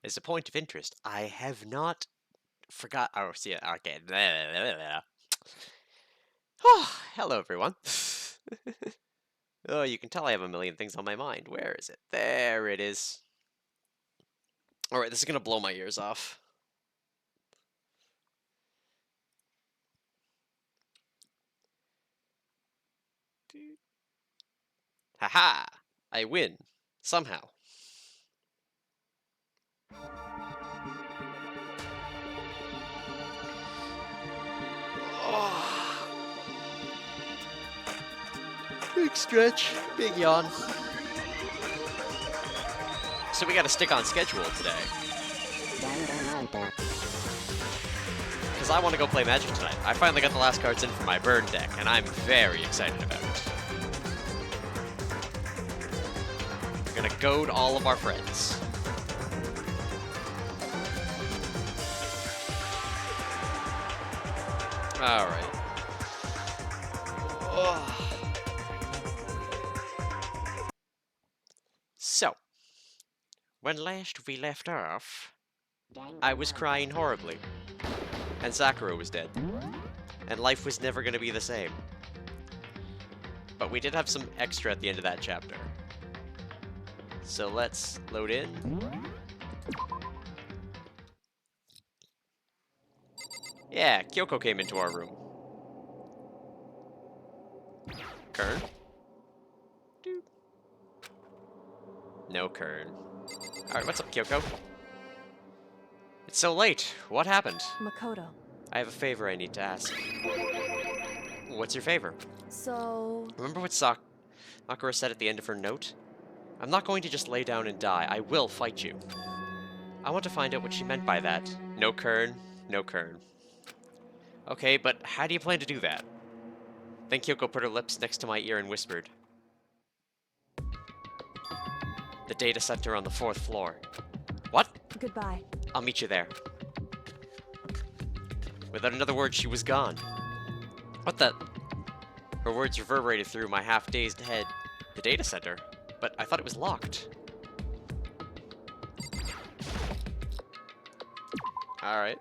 As a point of interest, I have not forgot. Oh, see, okay. Oh, hello, everyone. Oh, you can tell I have a million things on my mind. Where is it? There it is. Alright, this is gonna blow my ears off. Haha! I win. Somehow. Oh. Big stretch, big yawn. So we gotta stick on schedule today. Because I want to go play Magic tonight. I finally got the last cards in for my burn deck, and I'm very excited about it. We're gonna goad all of our friends. Alright. So, when last we left off, I was crying horribly, and Sakura was dead, and life was never gonna be the same. But we did have some extra at the end of that chapter. So let's load in. Yeah, Kyoko came into our room. Kern? No Kern. Alright, what's up, Kyoko? It's so late. What happened? Makoto. I have a favor I need to ask. What's your favor? So... Remember what Sakura said at the end of her note? I'm not going to just lay down and die. I will fight you. I want to find out what she meant by that. No Kern, no Kern. Okay, but how do you plan to do that? Then Kyoko put her lips next to my ear and whispered. The data center on the 4th floor. What? Goodbye. I'll meet you there. Without another word, she was gone. What the? Her words reverberated through my half-dazed head. The data center? But I thought it was locked. Alright.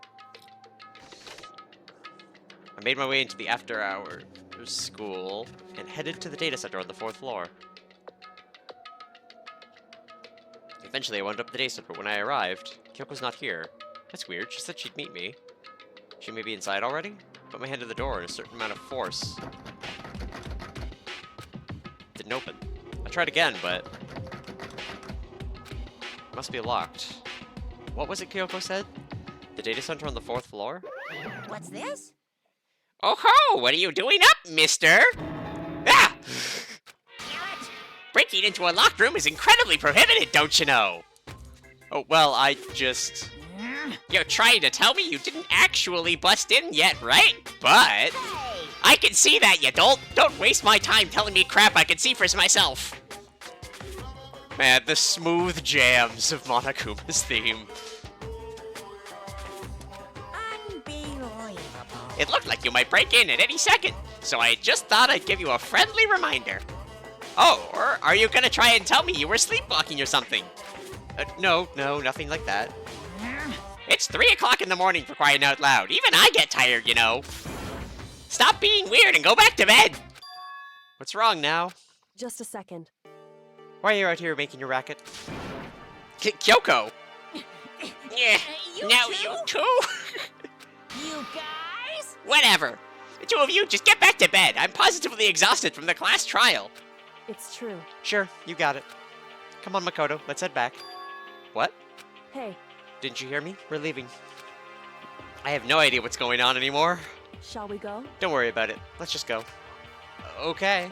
I made my way into the after-hours school and headed to the data center on the 4th floor. Eventually, I wound up at the data center, but when I arrived, Kyoko's not here. That's weird. She said she'd meet me. She may be inside already? Put my hand to the door and a certain amount of force. Didn't open. I tried again, but... it must be locked. What was it Kyoko said? The data center on the 4th floor? What's this? Oh ho! What are you doing up, mister? Ah! Breaking into a locked room is incredibly prohibited, don't you know? Oh, well, I just... You're trying to tell me you didn't actually bust in yet, right? But... I can see that, you don't. Don't waste my time telling me crap I can see for myself. Man, the smooth jams of Monokuma's theme. It looked like you might break in at any second, so I just thought I'd give you a friendly reminder. Oh, or are you gonna try and tell me you were sleepwalking or something? No, nothing like that. It's 3 o'clock in the morning for crying out loud. Even I get tired, you know. Stop being weird and go back to bed! What's wrong now? Just a second. Why are you out here making your racket? Kyoko! Yeah, now you too? You guys? Whatever. The two of you just get back to bed. I'm positively exhausted from the class trial. It's true. Sure, you got it. Come on, Makoto, let's head back. What? Hey, Didn't you hear me? We're leaving. I have no idea what's going on anymore. shall we go? Don't worry about it. Let's just go. Okay.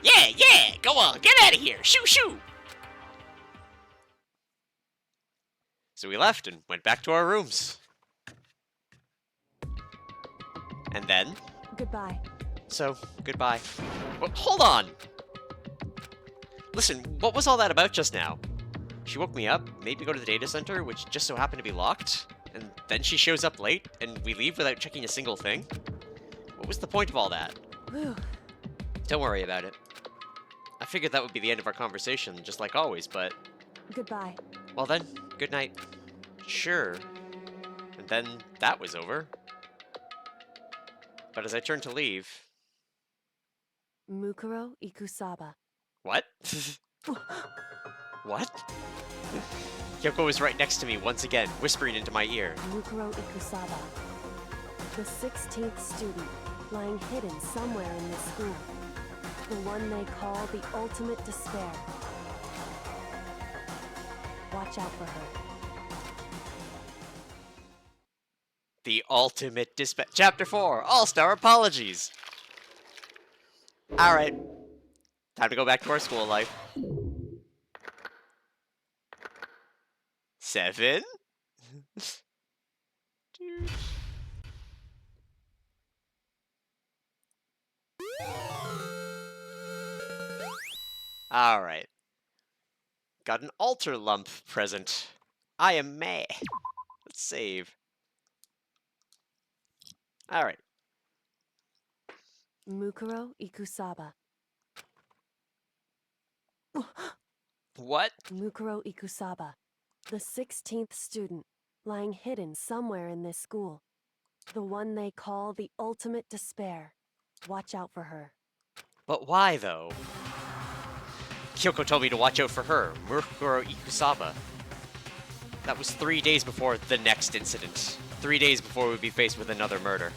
Yeah, go on, get out of here. Shoo, shoo. So we left and went back to our rooms. And then? Goodbye. So, goodbye. Well, hold on! Listen, what was all that about just now? She woke me up, made me go to the data center, which just so happened to be locked, and then she shows up late, and we leave without checking a single thing? What was the point of all that? Whew. Don't worry about it. I figured that would be the end of our conversation, just like always, but Goodbye. Well then, good night. Sure. And then that was over. But as I turned to leave... Mukuro Ikusaba. What? What? Kyoko was right next to me once again, whispering into my ear. Mukuro Ikusaba. The 16th student, lying hidden somewhere in this school. The one they call the ultimate despair. Watch out for her. The ultimate despair. Chapter 4, All-Star Apologies! Alright. Time to go back to our school life. 7? Alright. Got an altar lump present. I am meh. Let's save. Alright. Mukuro Ikusaba. What? Mukuro Ikusaba. The 16th student, lying hidden somewhere in this school. The one they call the ultimate despair. Watch out for her. But why, though? Kyoko told me to watch out for her, Mukuro Ikusaba. That was 3 days before the next incident. 3 days before we'd be faced with another murder.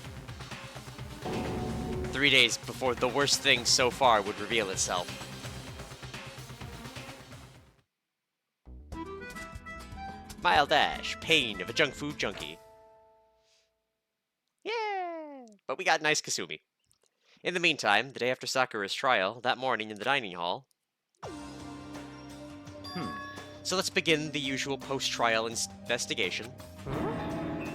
3 days before the worst thing so far would reveal itself. Mild Ash, pain of a junk food junkie. Yeah! But we got nice Kasumi. In the meantime, the day after Sakura's trial, that morning in the dining hall... So let's begin the usual post-trial investigation.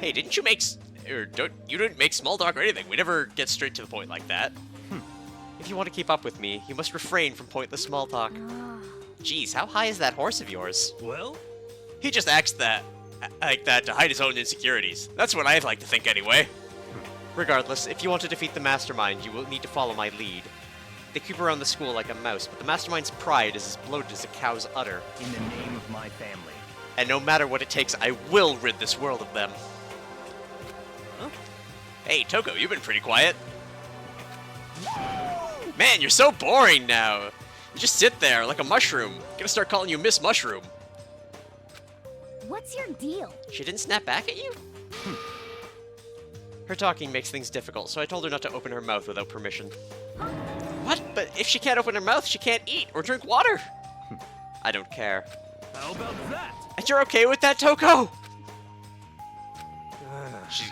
Hey, didn't you make... you didn't make small talk or anything. We never get straight to the point like that. If you want to keep up with me, you must refrain from pointless small talk. Jeez, how high is that horse of yours? Well? He just acts like that to hide his own insecurities. That's what I'd like to think anyway. Regardless, if you want to defeat the Mastermind, you will need to follow my lead. They creep around the school like a mouse, but the Mastermind's pride is as bloated as a cow's udder. In the name of my family. And no matter what it takes, I will rid this world of them. Huh? Hey, Toko, you've been pretty quiet. Man, you're so boring now. You just sit there like a mushroom. I'm gonna start calling you Miss Mushroom. What's your deal? She didn't snap back at you? Her talking makes things difficult, so I told her not to open her mouth without permission. What? But if she can't open her mouth, she can't eat or drink water. I don't care. How about that? And you're okay with that, Toko?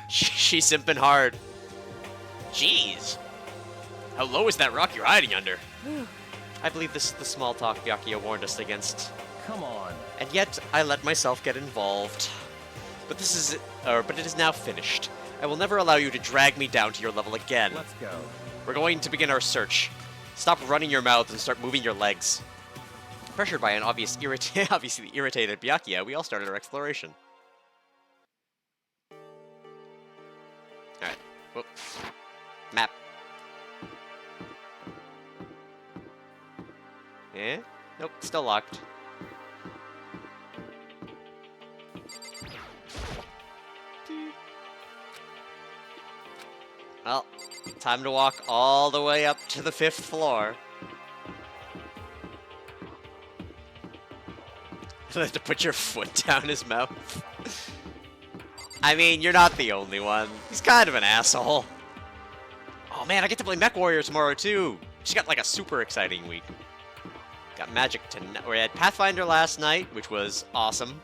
She's simping hard. Jeez. How low is that rock you're hiding under? I believe this is the small talk Byakuya warned us against. Come on. And yet, I let myself get involved. But it is now finished. I will never allow you to drag me down to your level again. Let's go. We're going to begin our search. Stop running your mouth and start moving your legs. Pressured by an obviously irritated Byakuya, we all started our exploration. Alright. Whoop. Map. Eh? Nope, still locked. Well, time to walk all the way up to the 5th floor. To put your foot down his mouth. I mean, you're not the only one. He's kind of an asshole. Oh man, I get to play Mech Warrior tomorrow too. She got like a super exciting week. Got Magic tonight. We had Pathfinder last night, which was awesome.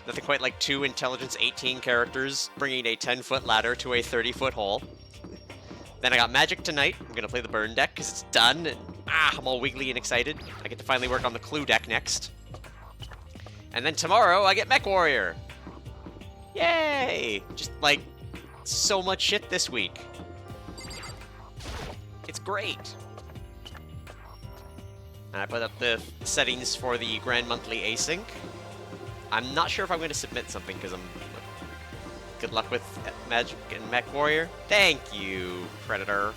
Nothing quite like 2 Intelligence 18 characters bringing a 10-foot ladder to a 30-foot hole. Then I got Magic tonight. I'm gonna play the Burn deck because it's done, and I'm all wiggly and excited. I get to finally work on the Clue deck next. And then tomorrow I get Mech Warrior. Yay! Just like so much shit this week. It's great. And I put up the settings for the Grand Monthly Async. I'm not sure if I'm going to submit something because I'm... Good luck with Magic and Mech Warrior. Thank you, Predator.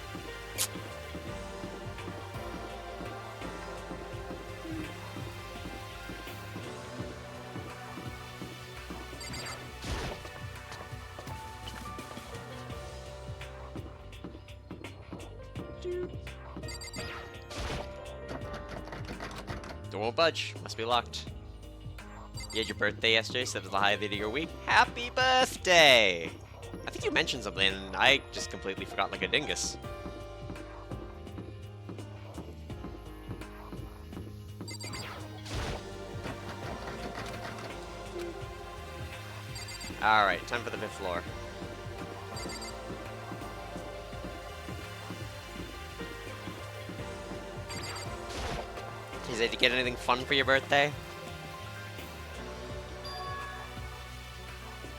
Door won't budge. Must be locked. You had your birthday yesterday, so that was the highlight of your week. Happy birthday! I think you mentioned something, and I just completely forgot like a dingus. Alright, time for the 5th floor. Did you get anything fun for your birthday?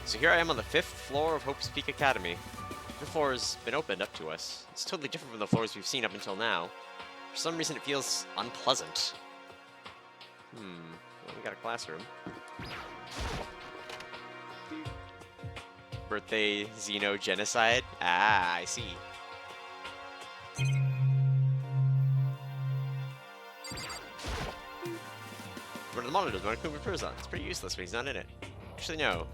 So here I am on the 5th floor of Hope's Peak Academy. The floor has been opened up to us. It's totally different from the floors we've seen up until now. For some reason it feels unpleasant. Well, we got a classroom. Birthday xenogenocide? Ah, I see. One of the monitors when Kuma appears on. It's pretty useless when he's not in it. Actually, no.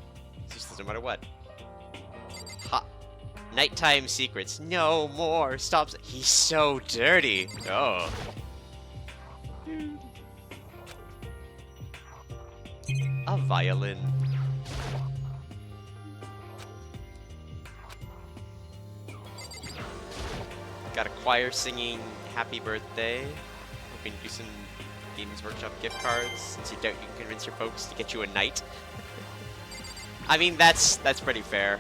It's useless no matter what. Ha! Nighttime secrets. No more! Stop! He's so dirty! Oh. A violin. Got a choir singing Happy Birthday. Hoping to do some Games Workshop gift cards, since you doubt you can convince your folks to get you a knight. I mean, that's pretty fair.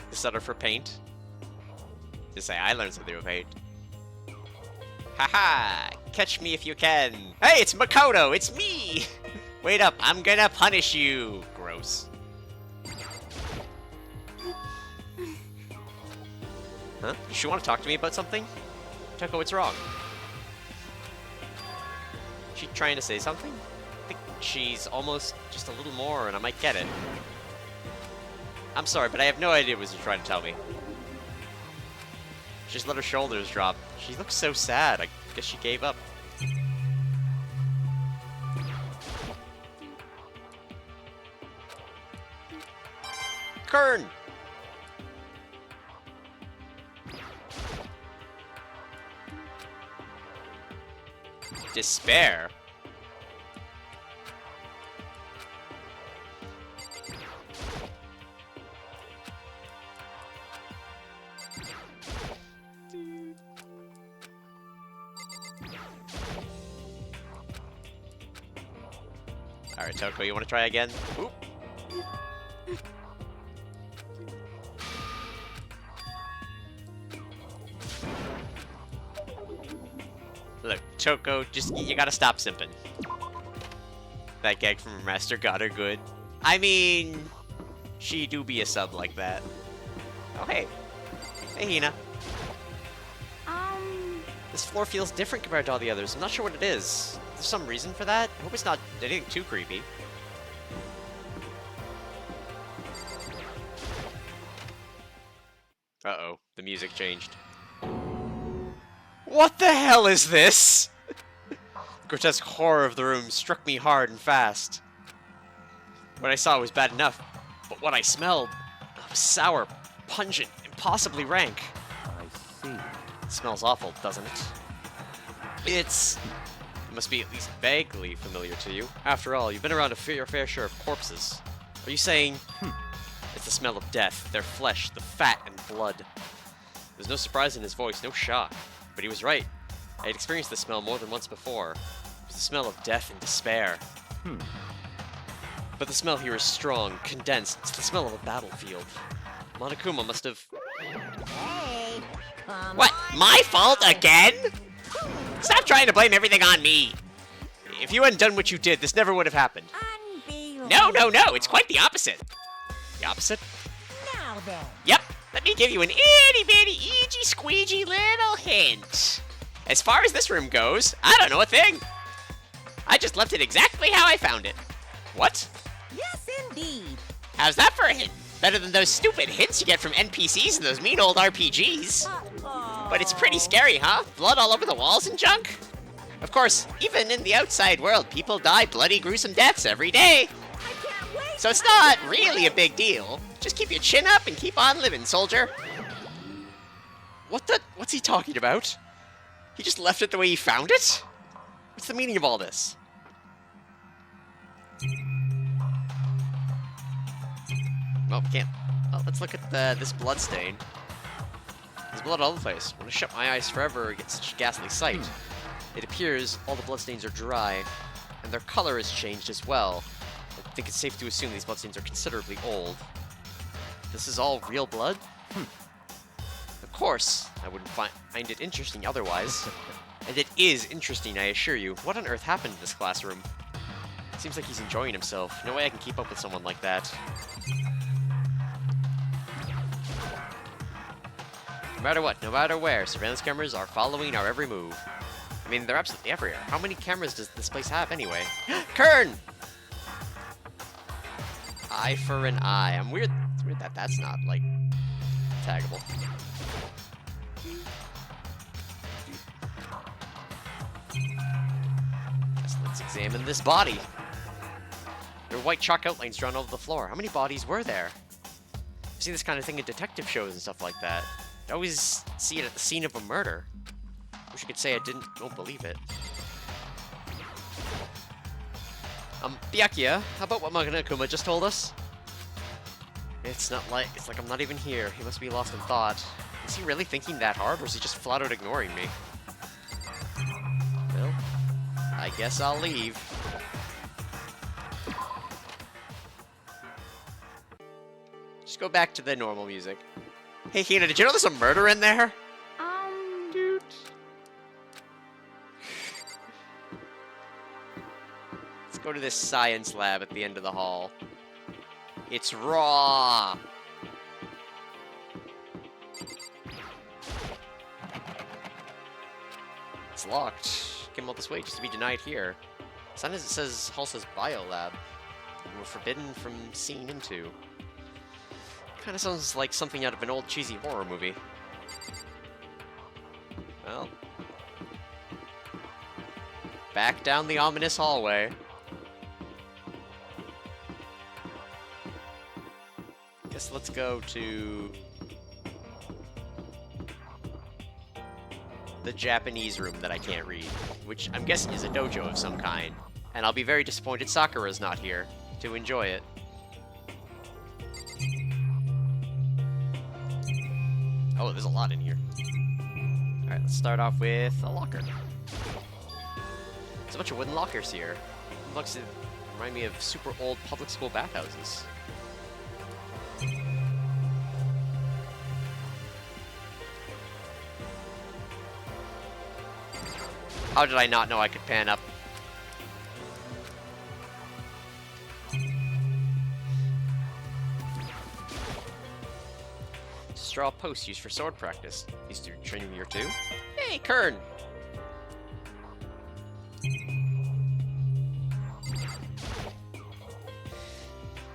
The setter for paint. Just say I learned something with paint. Haha! Catch me if you can! Hey, it's Makoto! It's me! Wait up, I'm gonna punish you! Gross. Huh? Does she want to talk to me about something? Kyoko, what's wrong? She trying to say something? I think she's almost just a little more and I might get it. I'm sorry, but I have no idea what you're trying to tell me. She just let her shoulders drop. She looks so sad. I guess she gave up. Kern! Despair? Alright, Toko, you want to try again? Oop. Look, Choco, you gotta stop simping. That gag from Master got her good. I mean, she do be a sub like that. Oh, hey. Hey, Hina. This floor feels different compared to all the others. I'm not sure what it is. There's some reason for that? I hope it's not anything too creepy. Uh-oh, the music changed. What the hell is this? The grotesque horror of the room struck me hard and fast. What I saw was bad enough, but what I smelled was sour, pungent, impossibly rank. I see. It smells awful, doesn't it? It must be at least vaguely familiar to you. After all, you've been around your fair share of corpses. Are you saying, it's the smell of death, their flesh, the fat and blood? There's no surprise in his voice, no shock. But he was right. I had experienced the smell more than once before. It was the smell of death and despair. But the smell here is strong, condensed. It's the smell of a battlefield. Monokuma must have... Hey, come What? on My now. fault again? Stop trying to blame everything on me. If you hadn't done what you did, this never would have happened. Unbelievable. No, it's quite the opposite. The opposite? Now then. Yep. Let me give you an itty-bitty, eegee-squeegee little hint. As far as this room goes, I don't know a thing. I just left it exactly how I found it. What? Yes, indeed. How's that for a hint? Better than those stupid hints you get from NPCs in those mean old RPGs. But it's pretty scary, huh? Blood all over the walls and junk? Of course, even in the outside world, people die bloody, gruesome deaths every day. So it's not really a big deal. Just keep your chin up and keep on living, soldier. What's he talking about? He just left it the way he found it? What's the meaning of all this? Well, we can't. Well, let's look at this blood stain. There's blood all over the place. When I shut my eyes forever, I get such a ghastly sight. It appears all the bloodstains are dry, and their color has changed as well. I think it's safe to assume these bloodstains are considerably old. This is all real blood? Of course, I wouldn't find it interesting otherwise. And it is interesting, I assure you. What on earth happened in this classroom? Seems like he's enjoying himself. No way I can keep up with someone like that. No matter what, no matter where, surveillance cameras are following our every move. I mean, they're absolutely everywhere. How many cameras does this place have anyway? Kern! Eye for an eye. It's weird that that's not, like, taggable. Let's examine this body. There are white chalk outlines drawn over the floor. How many bodies were there? I've seen this kind of thing in detective shows and stuff like that. I always see it at the scene of a murder. Wish I could say I don't believe it. Byakuya, how about what Maganakuma just told us? It's like I'm not even here. He must be lost in thought. Is he really thinking that hard, or is he just flat out ignoring me? Well, I guess I'll leave. Just go back to the normal music. Hey, Hina, did you know there's a murder in there? Dude. Let's go to this science lab at the end of the hall. It's raw! It's locked. Came all this way just to be denied here. Sometimes it says Halsa's biolab. We're forbidden from seeing into. Kinda sounds like something out of an old cheesy horror movie. Well. Back down the ominous hallway. Guess let's go to the Japanese room that I can't read, which I'm guessing is a dojo of some kind. And I'll be very disappointed Sakura's not here to enjoy it. Oh, there's a lot in here. Alright, let's start off with a locker. There's a bunch of wooden lockers here. Looks to remind me of super old public school bathhouses. How did I not know I could pan up? Straw posts used for sword practice. Used to training year 2. Hey, Kern!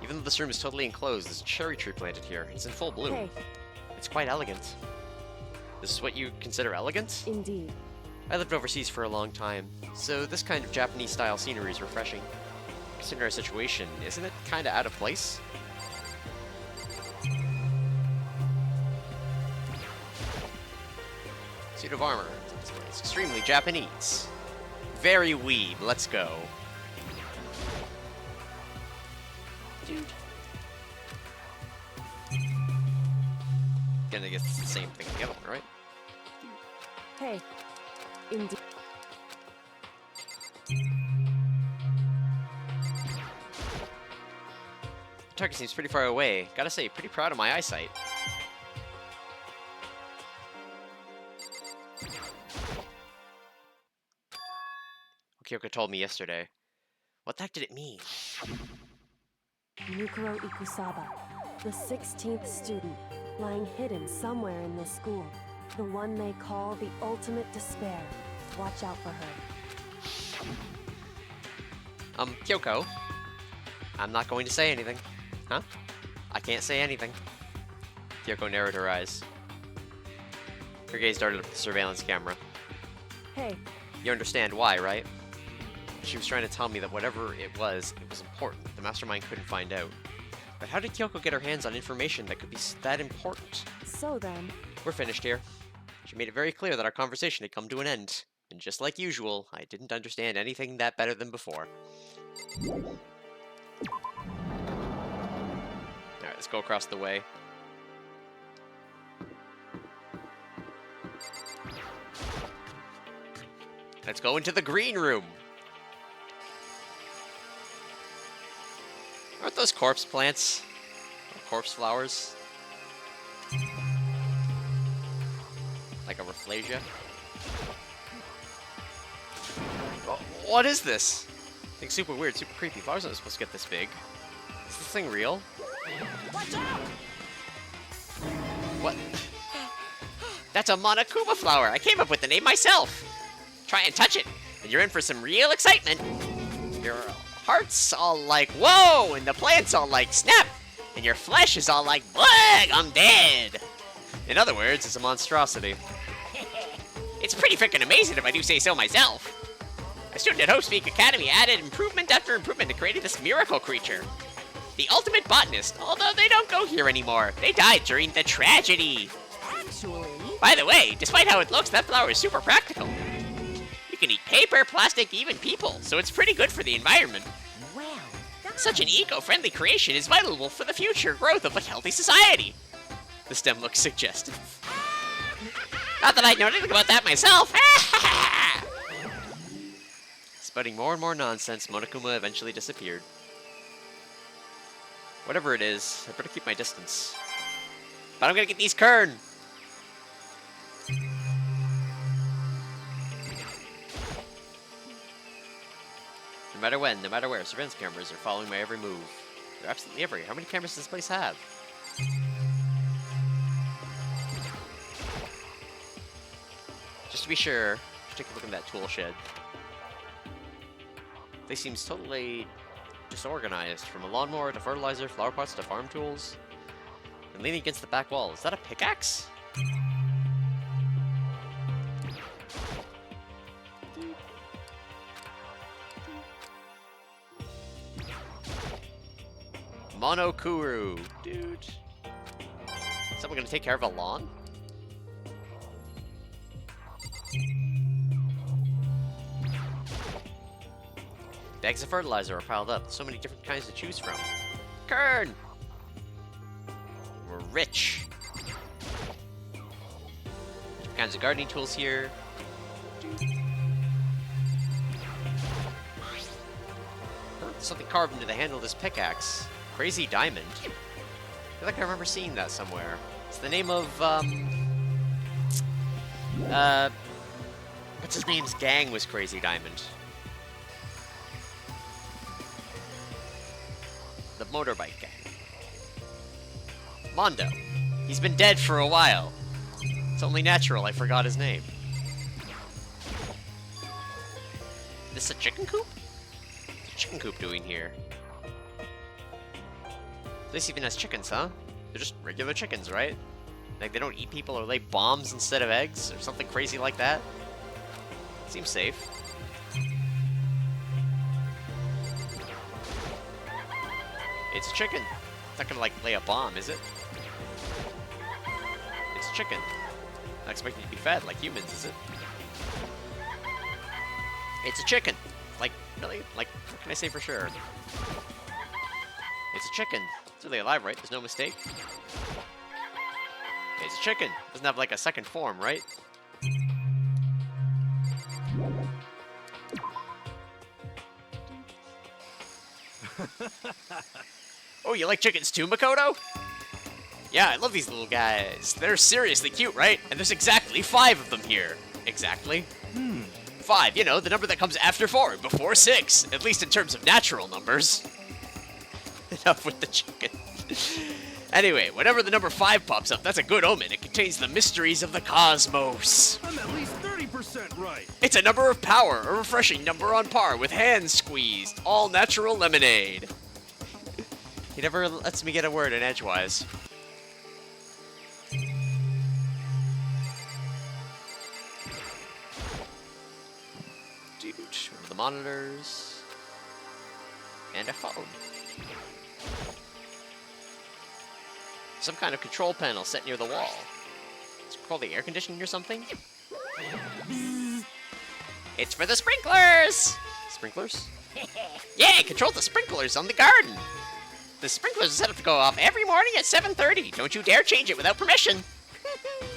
Even though this room is totally enclosed, there's a cherry tree planted here. It's in full bloom. Hey. It's quite elegant. This is what you consider elegant? Indeed. I lived overseas for a long time, so this kind of Japanese-style scenery is refreshing. Considering our situation, isn't it kinda out of place? Suit of armor. It's extremely Japanese. Very weeb. Let's go. Dude. Gonna get the same thing in the other one, right? Hey. Indeed. The target seems pretty far away. Gotta say, pretty proud of my eyesight. Kyoko told me yesterday. What the heck did it mean? Mikuro Ikusaba, the 16th student, lying hidden somewhere in this school. The one they call the ultimate despair. Watch out for her. Kyoko. I'm not going to say anything. Huh? I can't say anything. Kyoko narrowed her eyes. Her gaze darted up the surveillance camera. Hey, You understand why, right? She was trying to tell me that whatever it was important. The mastermind couldn't find out. But how did Kyoko get her hands on information that could be that important? so then, We're finished here. She made it very clear that our conversation had come to an end. And just like usual, I didn't understand anything that better than before. Alright, let's go across the way. Let's go into the green room. Aren't those corpse plants? Or corpse flowers? Like a rafflesia? Oh, what is this? It's super weird, super creepy. Flowers aren't supposed to get this big. Is this thing real? Watch out! What? That's a Monokuma flower. I came up with the name myself. Try and touch it, and you're in for some real excitement. Your heart's all like, whoa, and the plant's all like, snap, and your flesh is all like, blag, I'm dead. In other words, it's a monstrosity. It's pretty freaking amazing if I do say so myself. A student at Hope Speak Academy added improvement after improvement to creating this miracle creature. The ultimate botanist, although they don't go here anymore. They died during the tragedy. Actually, By the way, despite how it looks, that flower is super practical. You can eat paper, plastic, even people, so it's pretty good for the environment. well, Such an eco-friendly creation is vital for the future growth of a healthy society. The stem looks suggestive. Not that I know anything about that myself. Spouting more and more nonsense, Monokuma eventually disappeared. Whatever it is, I better keep my distance. But I'm gonna get these Kern! No matter when, no matter where, surveillance cameras are following my every move. They're absolutely everywhere. How many cameras does this place have? Just to be sure, just take a look in that tool shed. They seems totally disorganized, from a lawnmower to fertilizer, flower pots to farm tools. And leaning against the back wall. Is that a pickaxe? Monokuru, dude. Is someone gonna take care of a lawn? Bags of fertilizer are piled up. So many different kinds to choose from. Kern! We're rich. Different kinds of gardening tools here. Something carved into the handle of this pickaxe. Crazy diamond. I feel like I remember seeing that somewhere. It's the name of, what's his name's gang was Crazy Diamond. The motorbike gang. Mondo. He's been dead for a while. It's only natural I forgot his name. This a chicken coop? What's a chicken coop doing here? This even has chickens, huh? They're just regular chickens, right? Like they don't eat people or lay bombs instead of eggs or something crazy like that? Seems safe. It's a chicken. It's not gonna like lay a bomb, is it? It's a chicken. Not expecting to be fed like humans, is it? It's a chicken. Like, really? Like, what can I say for sure? It's a chicken. It's really alive, right? There's no mistake. It's a chicken. Doesn't have like a second form, right? Oh, you like chickens too, Makoto? Yeah, I love these little guys. They're seriously cute, right? And there's exactly 5 of them here. Exactly. 5, you know, the number that comes after 4, before 6. At least in terms of natural numbers. Enough with the chicken. Anyway, whenever the number 5 pops up, that's a good omen. It contains the mysteries of the cosmos. I'm at least 30% right. It's a number of power, a refreshing number on par with hands squeezed, all natural lemonade. He never lets me get a word in edgewise. Dude, the monitors. And a phone. Some kind of control panel set near the wall. It's called the air conditioning or something? It's for the sprinklers! Sprinklers? Yeah, control the sprinklers on the garden! The sprinklers are set up to go off every morning at 7:30. Don't you dare change it without permission!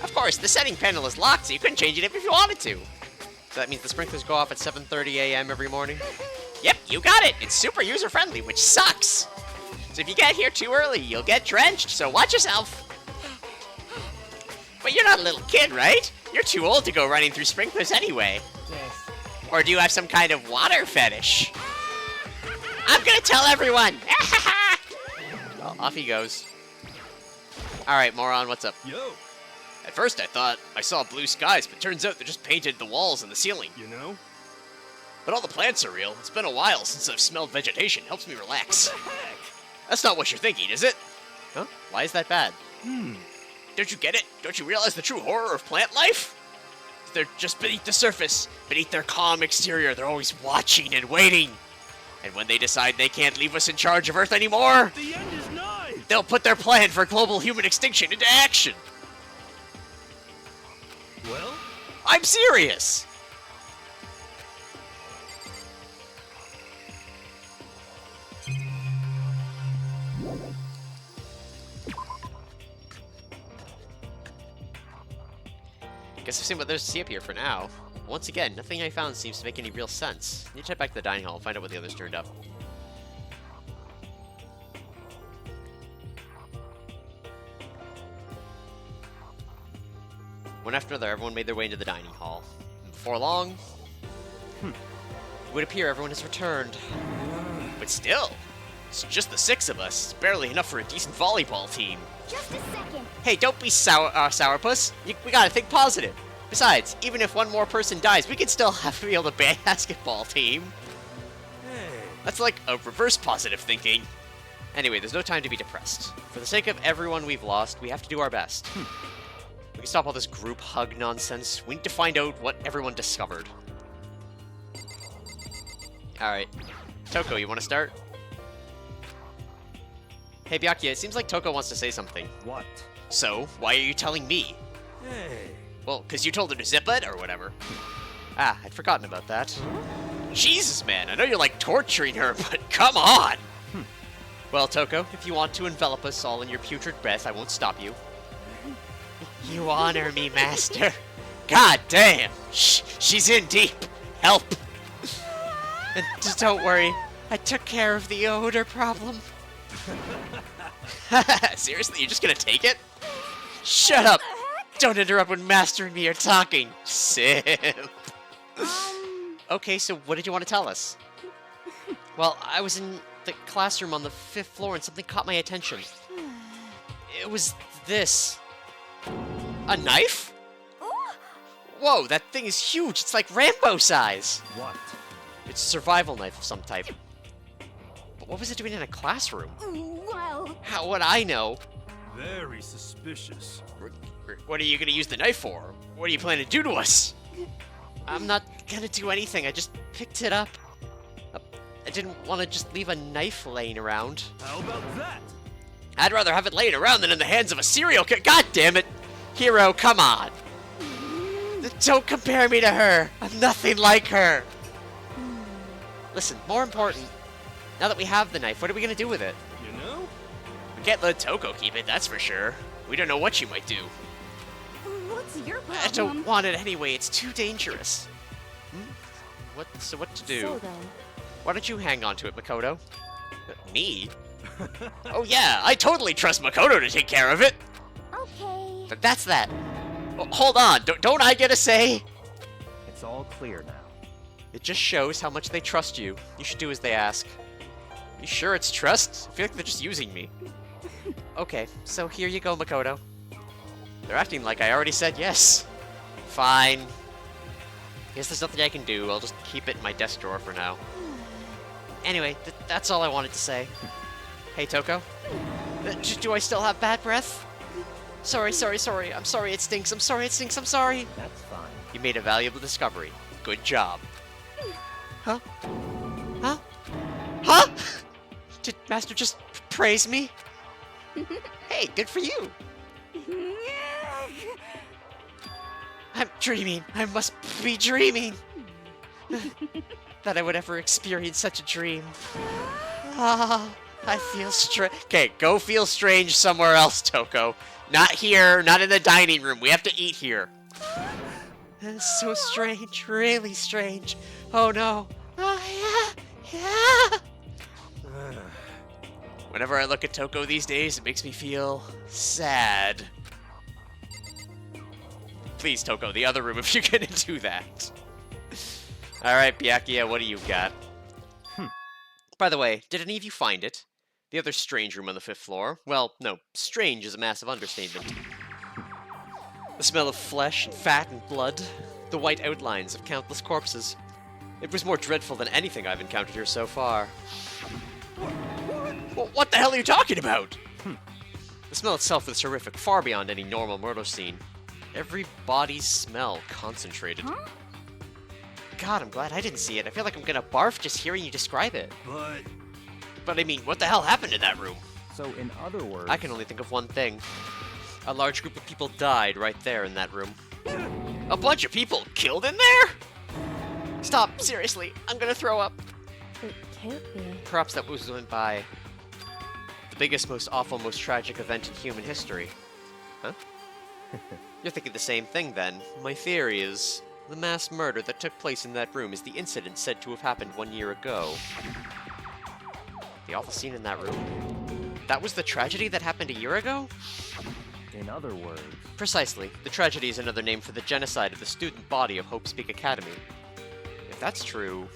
Of course, the setting panel is locked, so you couldn't change it if you wanted to. So that means the sprinklers go off at 7:30 a.m. every morning? Yep, you got it! It's super user-friendly, which sucks! So if you get here too early, you'll get drenched, so watch yourself! But you're not a little kid, right? You're too old to go running through sprinklers anyway. Yes. Or do you have some kind of water fetish? I'm gonna tell everyone! Well, off he goes. Alright, moron, what's up? Yo, At first I thought I saw blue skies, but turns out they just painted the walls and the ceiling. you know? But all the plants are real. It's been a while since I've smelled vegetation. Helps me relax. What the heck? That's not what you're thinking, is it? Huh? Why is that bad? Hmm. Don't you get it? Don't you realize the true horror of plant life? They're just beneath the surface. Beneath their calm exterior, they're always watching and waiting. And when they decide they can't leave us in charge of Earth anymore, The end is nigh! they'll put their plan for global human extinction into action. Well, I'm serious. Guess I've seen what there's to see up here for now. Once again, nothing I found seems to make any real sense. Need to head back to the dining hall and find out what the others turned up. One after another, everyone made their way into the dining hall. And before long, it would appear everyone has returned. But still, it's just the 6 of us. It's barely enough for a decent volleyball team. Just a second. Hey, don't be sourpuss. We gotta think positive. Besides, even if one more person dies, we could still have to be able to basketball team. hey. That's like a reverse positive thinking. Anyway, there's no time to be depressed. For the sake of everyone we've lost, we have to do our best. We can stop all this group hug nonsense. We need to find out what everyone discovered. Alright. Toko, you want to start? Hey, Byakuya, it seems like Toko wants to say something. What? So, why are you telling me? Hey. Well, because you told her to zip it, or whatever. Ah, I'd forgotten about that. Jesus, man, I know you're, like, torturing her, but come on! Well, Toko, if you want to envelop us all in your putrid breath, I won't stop you. You honor me, Master. God damn! She's in deep. Help! And just don't worry, I took care of the odor problem. Seriously, you're just gonna take it? Shut up! Don't interrupt when Master and me are talking, simp. Okay, so what did you want to tell us? Well, I was in the classroom on the 5th floor and something caught my attention. It was this. A knife? Whoa, that thing is huge. It's like Rambo size. What? It's a survival knife of some type. But what was it doing in a classroom? Well, How would I know? Very suspicious. What are you gonna use the knife for? What are you planning to do to us? I'm not gonna do anything. I just picked it up. I didn't want to just leave a knife laying around. How about that? I'd rather have it laying around than in the hands of a serial killer. God damn it! Hero, come on! Don't compare me to her! I'm nothing like her! Listen, more important, now that we have the knife, what are we gonna do with it? You know? We can't let Toko keep it, that's for sure. We don't know what she might do. what's your problem? I don't want it anyway, it's too dangerous. So what to do? So then, Why don't you hang on to it, Makoto? Me? Oh yeah, I totally trust Makoto to take care of it! Okay. But that's that. Oh, hold on, don't I get a say? It's all clear now. It just shows how much they trust you. You should do as they ask. You sure it's trust? I feel like they're just using me. Okay, so here you go, Makoto. They're acting like I already said yes. Fine. Guess there's nothing I can do. I'll just keep it in my desk drawer for now. Anyway, that's all I wanted to say. Hey, Toko? Do I still have bad breath? Sorry. I'm sorry it stinks. I'm sorry. That's fine. You made a valuable discovery. Good job. Huh? Did Master just praise me? Hey, good for you. I'm dreaming. I must be dreaming. That I would ever experience such a dream. I feel strange. Okay, go feel strange somewhere else, Toko. Not here, not in the dining room. We have to eat here. It's so strange, really strange. Oh no. Whenever I look at Toko these days, it makes me feel sad. Please, Toko, the other room if you're gonna do that. Alright, Byakuya, what do you got? By the way, did any of you find it? The other strange room on the 5th floor? Well, no, strange is a massive understatement. The smell of flesh and fat and blood. The white outlines of countless corpses. It was more dreadful than anything I've encountered here so far. Well, what the hell are you talking about? The smell itself was horrific, far beyond any normal murder scene. Every body's smell concentrated. God, I'm glad I didn't see it. I feel like I'm gonna barf just hearing you describe it. But I mean, what the hell happened in that room? So, in other words... I can only think of one thing. A large group of people died right there in that room. A bunch of people killed in there? Stop, seriously, I'm gonna throw up. It can't be. Perhaps that was went by the biggest, most awful, most tragic event in human history. Huh? You're thinking the same thing then. My theory is the mass murder that took place in that room is the incident said to have happened 1 year ago. The awful scene in that room? That was the tragedy that happened a year ago? In other words... Precisely. The tragedy is another name for the genocide of the student body of Hope's Peak Academy. If that's true...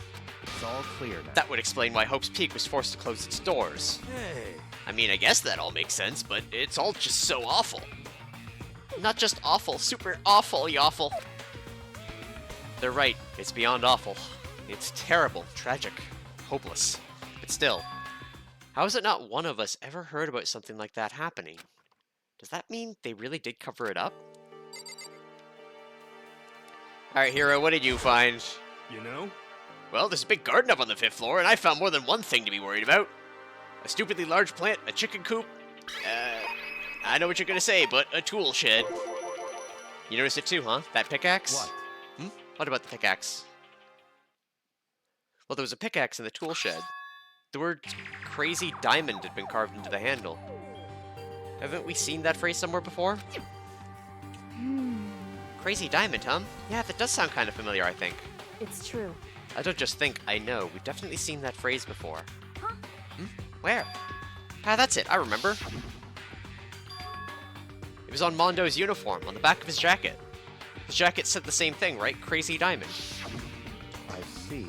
It's all clear now. That would explain why Hope's Peak was forced to close its doors. Hey. I mean, I guess that all makes sense, but it's all just so awful. Not just awful, super awful, y'awful. They're right, it's beyond awful. It's terrible, tragic, hopeless. But still, how is it not one of us ever heard about something like that happening? Does that mean they really did cover it up? Alright, Hero, what did you find? You know? Well, there's a big garden up on the 5th floor, and I found more than one thing to be worried about. A stupidly large plant, a chicken coop, I know what you're gonna say, but a tool shed. You noticed it too, huh? That pickaxe? What? What about the pickaxe? Well, there was a pickaxe in the tool shed. The word crazy diamond had been carved into the handle. Haven't we seen that phrase somewhere before? Crazy diamond, huh? Yeah, that does sound kind of familiar, I think. It's true. I don't just think, I know. We've definitely seen that phrase before. Where? Ah, that's it. I remember. It was on Mondo's uniform, on the back of his jacket. His jacket said the same thing, right? Crazy diamond. I see.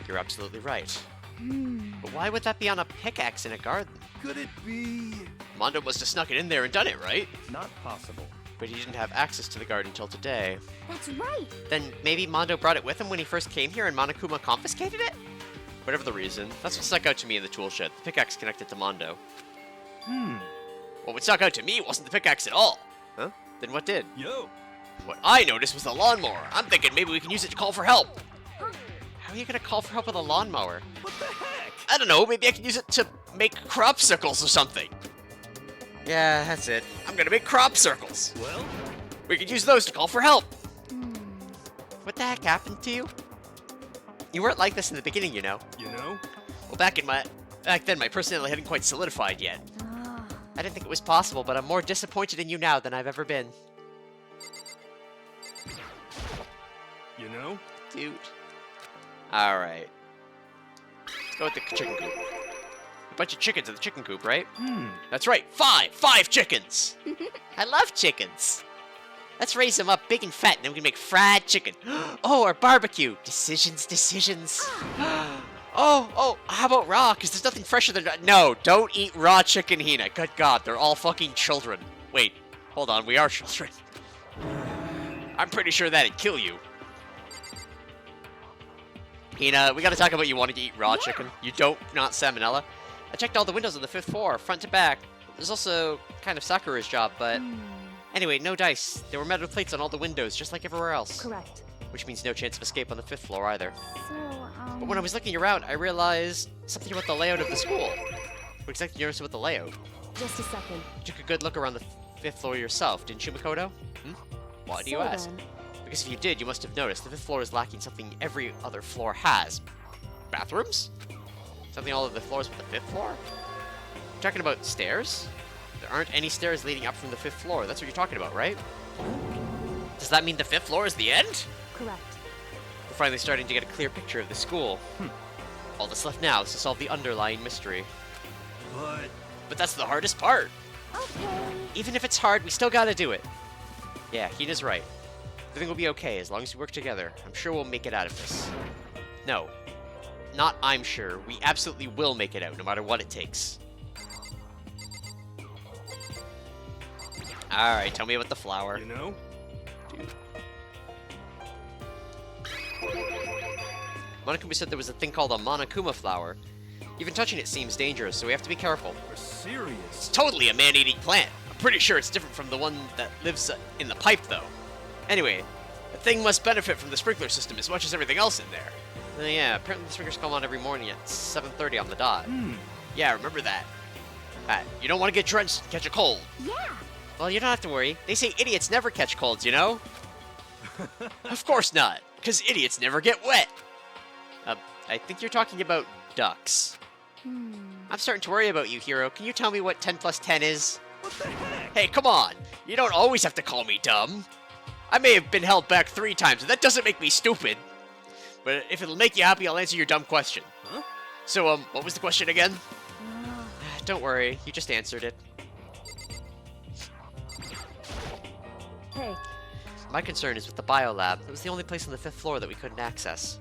You're absolutely right. But why would that be on a pickaxe in a garden? Could it be... Mondo must have snuck it in there and done it, right? Not possible. But he didn't have access to the garden until today. That's right. Then maybe Mondo brought it with him when he first came here and Monokuma confiscated it? Whatever the reason, that's what stuck out to me in the tool shed. The pickaxe connected to Mondo. Well, what stuck out to me wasn't the pickaxe at all. Huh? Then what did? Yo. What I noticed was the lawnmower. I'm thinking maybe we can use it to call for help. How are you gonna call for help with a lawnmower? What the heck? I don't know, maybe I can use it to make crop circles or something. Yeah, that's it. I'm gonna make crop circles. Well? We could use those to call for help. What the heck happened to you? You weren't like this in the beginning, you know. You know? Well, back then, my personality hadn't quite solidified yet. I didn't think it was possible, but I'm more disappointed in you now than I've ever been. You know? Dude. Alright. Let's go with the chicken coop. A bunch of chickens in the chicken coop, right? That's right, 5! 5 chickens! I love chickens! Let's raise them up big and fat, and then we can make fried chicken. Oh, or barbecue! Decisions. Oh, how about raw? Because there's nothing fresher than... No, don't eat raw chicken, Hina. Good God, they're all fucking children. Wait, hold on, we are children. I'm pretty sure that'd kill you. Hina, we gotta talk about you wanting to eat raw chicken. You don't, not salmonella. I checked all the windows on the 5th floor, front to back. There's also kind of Sakura's job, but... Anyway, no dice. There were metal plates on all the windows, just like everywhere else. Correct. Which means no chance of escape on the 5th floor either. So, But when I was looking around, I realized something about the layout of the school. What exactly did you notice about the layout? Just a second. You took a good look around the 5th floor yourself, didn't you, Makoto? Why do you So ask? then, Because if you did, you must have noticed the 5th floor is lacking something every other floor has. Bathrooms? Something all of the floors but the 5th floor? You're talking about stairs? There aren't any stairs leading up from the 5th floor. That's what you're talking about, right? Does that mean the 5th floor is the end? correct. We're finally starting to get a clear picture of the school. All that's left now is to solve the underlying mystery. But that's the hardest part. okay. Even if it's hard, we still gotta do it. Yeah, Hina's right. Everything will be okay as long as we work together. I'm sure we'll make it out of this. No. Not I'm sure. We absolutely will make it out, no matter what it takes. Alright, tell me about the flower. You know? Monokuma said there was a thing called a Monokuma flower. Even touching it seems dangerous, so we have to be careful. You're serious? It's totally a man-eating plant. I'm pretty sure it's different from the one that lives in the pipe, though. Anyway, the thing must benefit from the sprinkler system as much as everything else in there. Yeah, apparently the sprinklers come on every morning at 7:30 on the dot. Yeah, remember that. You don't want to get drenched and catch a cold. Yeah. Well, you don't have to worry. They say idiots never catch colds, you know? Of course not, because idiots never get wet. I think you're talking about ducks. I'm starting to worry about you, Hiro. Can you tell me what 10 plus 10 is? What the heck? Hey, come on! You don't always have to call me dumb. I may have been held back 3 times, and that doesn't make me stupid. But if it'll make you happy, I'll answer your dumb question. Huh? So, what was the question again? Don't worry, you just answered it. Hey, My concern is with the biolab. It was the only place on the 5th floor that we couldn't access.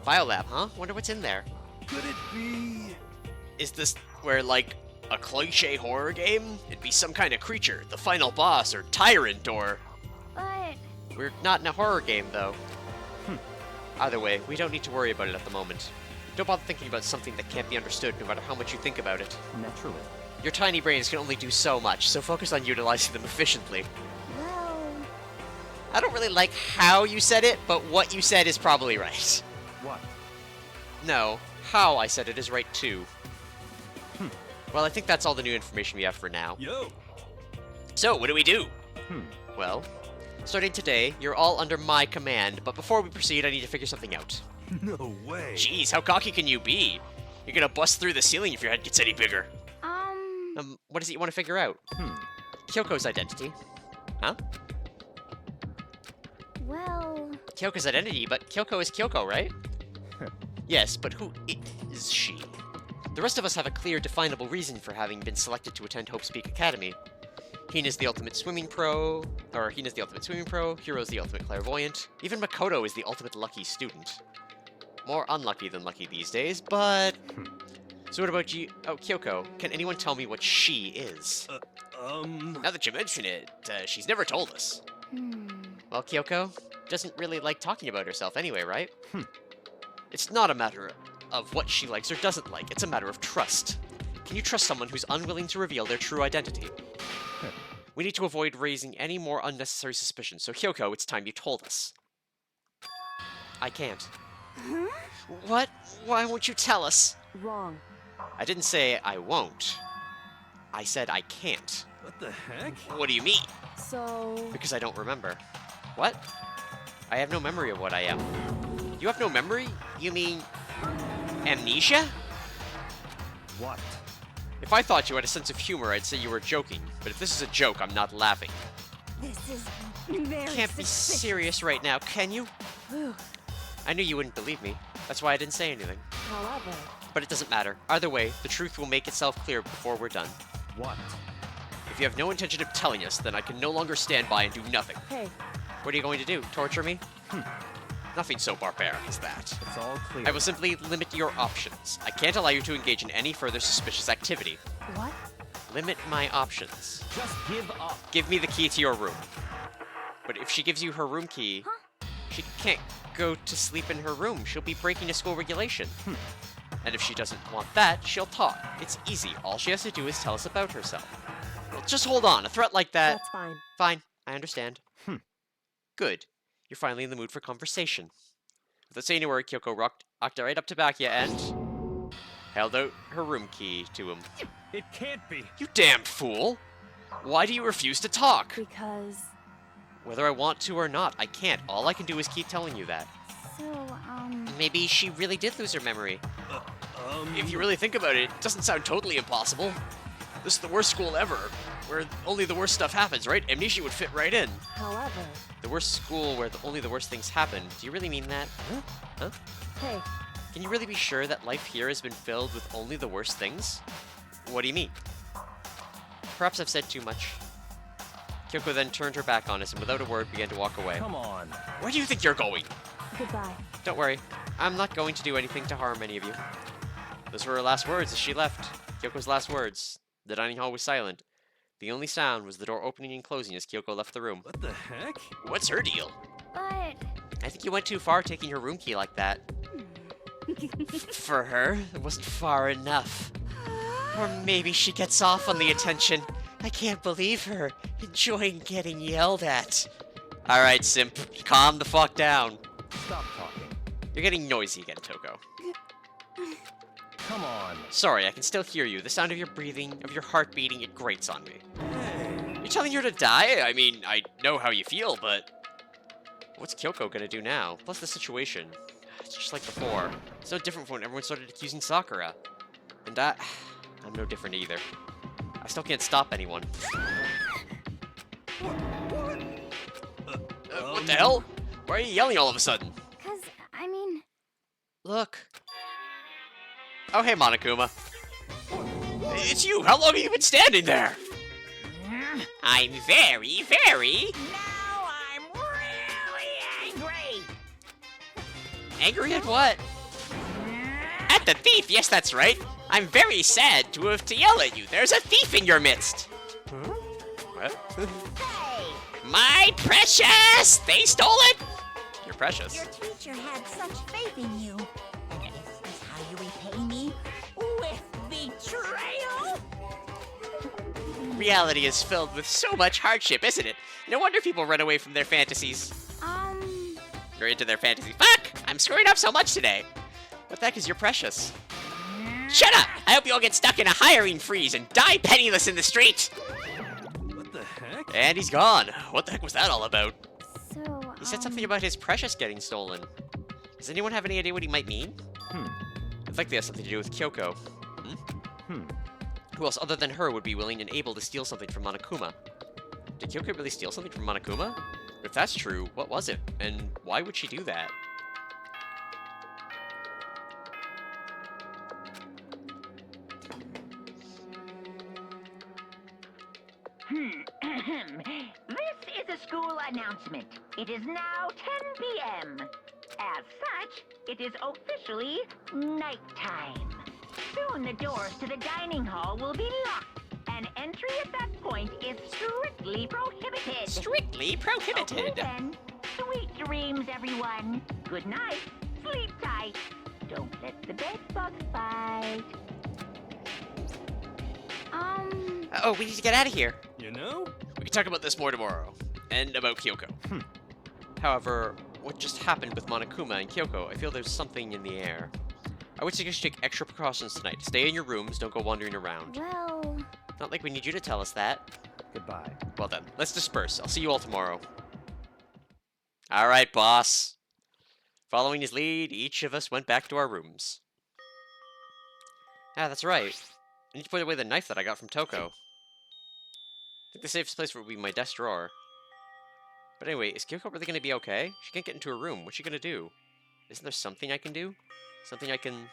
Biolab, huh? Wonder what's in there. Could it be? Is this where, like, a cliche horror game? It'd be some kind of creature, the final boss, or tyrant, or... But We're not in a horror game, though. Either way, we don't need to worry about it at the moment. Don't bother thinking about something that can't be understood, no matter how much you think about it. Naturally. Your tiny brains can only do so much, so focus on utilizing them efficiently. well, I don't really like how you said it, but what you said is probably right. What? No, how I said it is right, too. Well, I think that's all the new information we have for now. Yo. So, what do we do? Well, starting today, you're all under my command, but before we proceed, I need to figure something out. No way. Jeez, how cocky can you be? You're gonna bust through the ceiling if your head gets any bigger. What is it you want to figure out? Kyoko's identity. Huh? well, Kyoko's identity, but Kyoko is Kyoko, right? Yes, but who is she? The rest of us have a clear, definable reason for having been selected to attend Hope's Peak Academy. Hina's the ultimate swimming pro, Hiro's the ultimate clairvoyant. Even Makoto is the ultimate lucky student. More unlucky than lucky these days, but... So what about Kyoko? Can anyone tell me what she is? Now that you mention it, she's never told us. Well, Kyoko doesn't really like talking about herself anyway, right? It's not a matter of what she likes or doesn't like, it's a matter of trust. Can you trust someone who's unwilling to reveal their true identity? We need to avoid raising any more unnecessary suspicions, so Kyoko, it's time you told us. I can't. What? Why won't you tell us? wrong. I didn't say I won't. I said I can't. What the heck? What do you mean? So, Because I don't remember. What? I have no memory of what I am. You have no memory? You mean... amnesia? What? If I thought you had a sense of humor, I'd say you were joking. But if this is a joke, I'm not laughing. this is very Can't be suspicious. serious right now, can you? whew, I knew you wouldn't believe me. That's why I didn't say anything. however, But it doesn't matter. Either way, the truth will make itself clear before we're done. What? If you have no intention of telling us, then I can no longer stand by and do nothing. hey, What are you going to do? Torture me? Nothing so barbaric as that. It's all clear. I will simply limit your options. I can't allow you to engage in any further suspicious activity. what? Limit my options. Just give up. Give me the key to your room. But if she gives you her room key, she can't go to sleep in her room. She'll be breaking a school regulation. And if she doesn't want that, she'll talk. It's easy. All she has to do is tell us about herself. Well, just hold on. A threat like that... That's fine. Fine. I understand. Good. You're finally in the mood for conversation. Without saying a word, Kyoko walked right up to Byakuya and... held out her room key to him. It can't be. You damn fool! Why do you refuse to talk? Because... Whether I want to or not, I can't. All I can do is keep telling you that. So, Maybe she really did lose her memory. If you really think about it, it doesn't sound totally impossible. This is the worst school ever, where only the worst stuff happens, right? Amnesia would fit right in. However... The worst school where only the worst things happen. Do you really mean that? Huh? Hey, Can you really be sure that life here has been filled with only the worst things? What do you mean? Perhaps I've said too much. Kyoko then turned her back on us and without a word began to walk away. Come on. Where do you think you're going? goodbye. Don't worry. I'm not going to do anything to harm any of you. Those were her last words as she left. Kyoko's last words. The dining hall was silent. The only sound was the door opening and closing as Kyoko left the room. What the heck? What's her deal? but I think you went too far taking her room key like that. For her, it wasn't far enough. Or maybe she gets off on the attention. I can't believe her. Enjoying getting yelled at. Alright, simp. Calm the fuck down. Stop talking. You're getting noisy again, Toko. Come on. Sorry, I can still hear you. The sound of your breathing, of your heart beating, it grates on me. You're telling her to die? I mean, I know how you feel, but... What's Kyoko gonna do now? Plus the situation. It's just like before. It's no different from when everyone started accusing Sakura. And I'm no different either. I still can't stop anyone. What the hell? Why are you yelling all of a sudden? because I mean, Look. Oh, hey, Monokuma. It's you! How long have you been standing there? I'm very... Now I'm really angry. Angry at what? At the thief! Yes, that's right. I'm very sad to have to yell at you. There's a thief in your midst. What? Hey, My precious! They stole it! You're precious. your teacher had such faith in you. And this is how you repay me? With betrayal? Reality is filled with so much hardship, isn't it? No wonder people run away from their fantasies. Or into their fantasy. Fuck! I'm screwing up so much today. What the heck is your precious? Shut up! I hope you all get stuck in a hiring freeze and die penniless in the street! What the heck? And he's gone. What the heck was that all about? so, He said something about his precious getting stolen. Does anyone have any idea what he might mean? It's likely has something to do with Kyoko. Who else other than her would be willing and able to steal something from Monokuma? Did Kyoko really steal something from Monokuma? If that's true, what was it? And why would she do that? This is a school announcement. It is now 10 p.m. As such, it is officially nighttime. Soon the doors to the dining hall will be locked, and entry at that point is strictly prohibited. Strictly prohibited. Okay then. Sweet dreams, everyone. Good night. Sleep tight. Don't let the bed bugs bite. Oh, we need to get out of here. You know? We can talk about this more tomorrow. And about Kyoko. However, what just happened with Monokuma and Kyoko, I feel there's something in the air. I would suggest you take extra precautions tonight. Stay in your rooms, don't go wandering around. well, Not like we need you to tell us that. Goodbye. Well then, let's disperse. I'll see you all tomorrow. Alright, boss. Following his lead, each of us went back to our rooms. Ah, that's right. I need to put away the knife that I got from Toko. I think the safest place would be my desk drawer. But anyway, is Kyoko really going to be okay? She can't get into her room. What's she going to do? Isn't there something I can do? Something I can...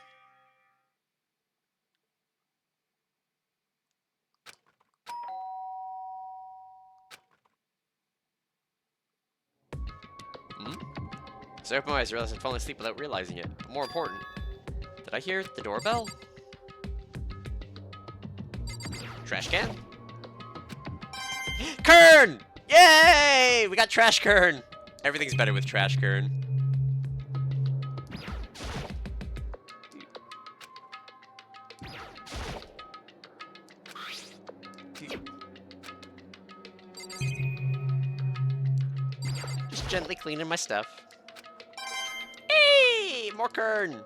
So I opened my eyes and realized I'd fallen asleep without realizing it. But more important, did I hear the doorbell? Trash can? Kern! Yay! We got Trash Kern! Everything's better with Trash Kern. gently cleaning my stuff. Hey! More Kern!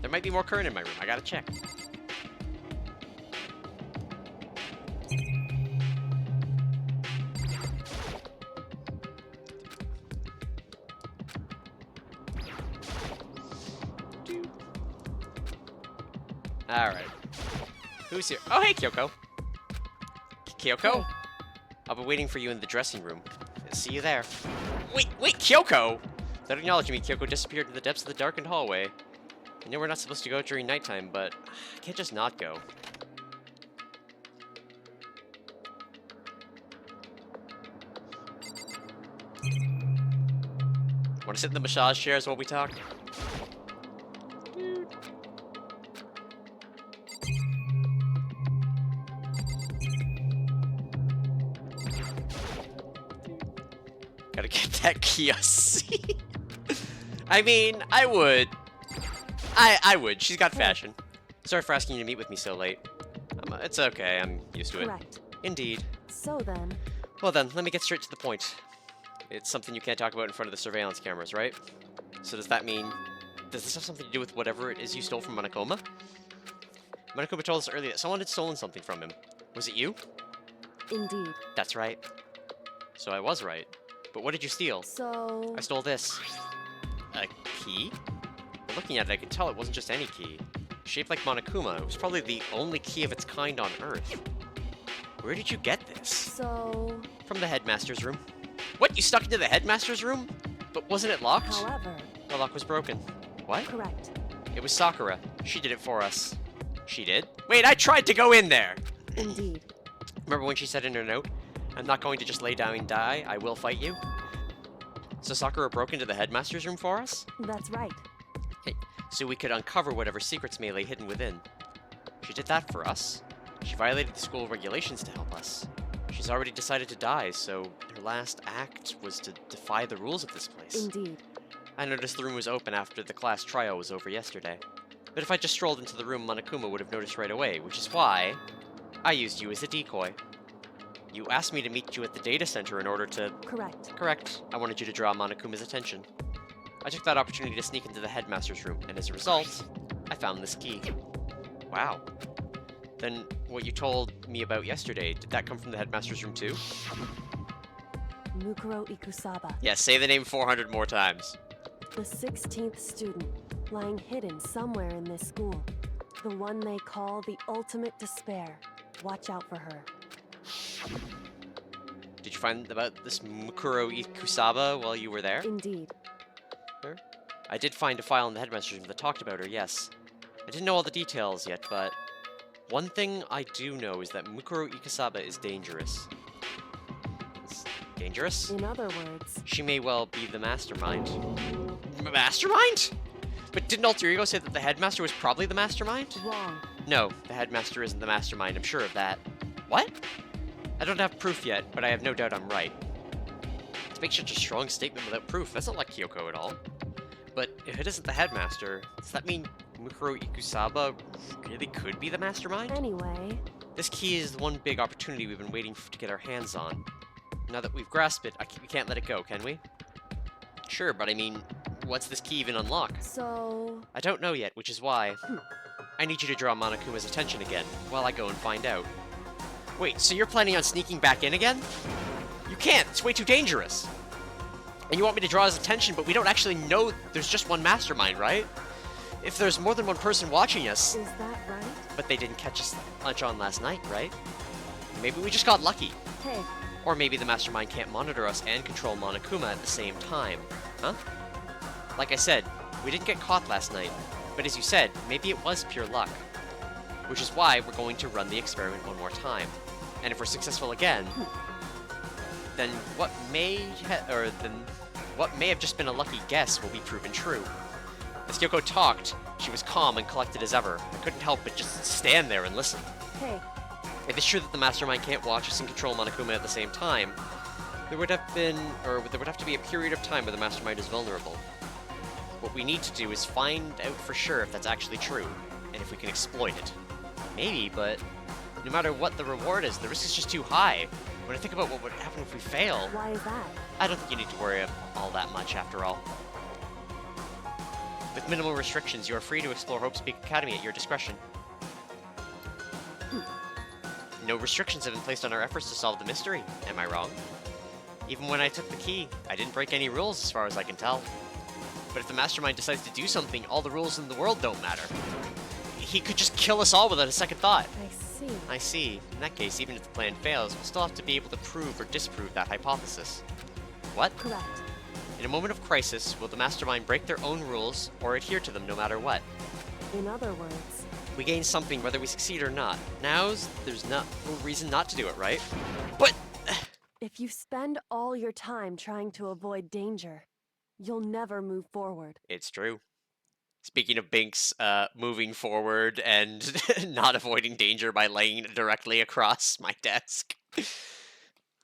There might be more Kern in my room. I gotta check. Alright. Who's here? Oh, hey, Kyoko. Kyoko? I'll be waiting for you in the dressing room. See you there. Wait, Kyoko! Without acknowledging me, Kyoko disappeared in the depths of the darkened hallway. I know we're not supposed to go during nighttime, but I can't just not go. Want to sit in the massage chairs while we talk? Gotta get that kiosk. I mean, I would. I would. She's got fashion. Sorry for asking you to meet with me so late. It's okay. I'm used to it. Correct. Indeed. So then, Well then, let me get straight to the point. It's something you can't talk about in front of the surveillance cameras, right? So does that mean... Does this have something to do with whatever it is you stole from Monokuma? Monokuma told us earlier that someone had stolen something from him. Was it you? indeed. That's right. So I was right. But what did you steal? So, I stole this. A key? But looking at it, I could tell it wasn't just any key. Shaped like Monokuma, it was probably the only key of its kind on Earth. Where did you get this? so, From the headmaster's room. What? You stuck into the headmaster's room? But wasn't it locked? however, The lock was broken. What? correct. It was Sakura. She did it for us. She did? Wait, I tried to go in there! Indeed. Remember when she said in her note, I'm not going to just lay down and die, I will fight you? So Sakura broke into the headmaster's room for us? That's right. Hey, so we could uncover whatever secrets may lay hidden within. She did that for us. She violated the school regulations to help us. She's already decided to die, so her last act was to defy the rules of this place. Indeed. I noticed the room was open after the class trial was over yesterday. But if I just strolled into the room, Monokuma would have noticed right away, which is why I used you as a decoy. You asked me to meet you at the data center in order to... Correct. Correct. I wanted you to draw Monokuma's attention. I took that opportunity to sneak into the headmaster's room, and as a result, I found this key. Wow. Then what you told me about yesterday, did that come from the headmaster's room too? Mukuro Ikusaba, Yes, say the name 400 more times. the 16th student, lying hidden somewhere in this school. The one they call the ultimate despair. Watch out for her. Did you find about this Mukuro Ikusaba while you were there? Indeed. Her? I did find a file in the headmaster's room that talked about her, yes. I didn't know all the details yet, but one thing I do know is that Mukuro Ikusaba is dangerous. It's dangerous? In other words, She may well be the mastermind. Mastermind? But didn't Alter Ego say that the headmaster was probably the mastermind? wrong. No, the headmaster isn't the mastermind, I'm sure of that. What? I don't have proof yet, but I have no doubt I'm right. To make such a strong statement without proof, that's not like Kyoko at all. But if it isn't the headmaster, does that mean Mukuro Ikusaba really could be the mastermind? Anyway, This key is the one big opportunity we've been waiting to get our hands on. Now that we've grasped it, we can't let it go, can we? Sure, but I mean, what's this key even unlock? so... I don't know yet, which is why I need you to draw Monokuma's attention again, while I go and find out. Wait, so you're planning on sneaking back in again? You can't, it's way too dangerous. And you want me to draw his attention, but we don't actually know there's just one mastermind, right? If there's more than one person watching us, Is that right? but they didn't catch us much on last night, right? Maybe we just got lucky. Hey, Or maybe the mastermind can't monitor us and control Monokuma at the same time. Huh? Like I said, we didn't get caught last night, but as you said, maybe it was pure luck. Which is why we're going to run the experiment one more time. And if we're successful again, then what may have just been a lucky guess will be proven true. As Kyoko talked, she was calm and collected as ever. I couldn't help but just stand there and listen. hey, If it's true that the mastermind can't watch us and control Monokuma at the same time, there would have to be a period of time where the mastermind is vulnerable. What we need to do is find out for sure if that's actually true, and if we can exploit it. Maybe, but no matter what the reward is, the risk is just too high. When I think about what would happen if we fail... Why is that? I don't think you need to worry all that much, after all. With minimal restrictions, you are free to explore Hope's Peak Academy at your discretion. No restrictions have been placed on our efforts to solve the mystery. Am I wrong? Even when I took the key, I didn't break any rules as far as I can tell. But if the mastermind decides to do something, all the rules in the world don't matter. He could just kill us all without a second thought. I see. I see. In that case, even if the plan fails, we'll still have to be able to prove or disprove that hypothesis. What? Correct. In a moment of crisis, will the mastermind break their own rules or adhere to them no matter what? In other words, We gain something whether we succeed or not. There's no reason not to do it, right? But... if you spend all your time trying to avoid danger, you'll never move forward. It's true. Speaking of Binks moving forward and not avoiding danger by laying it directly across my desk.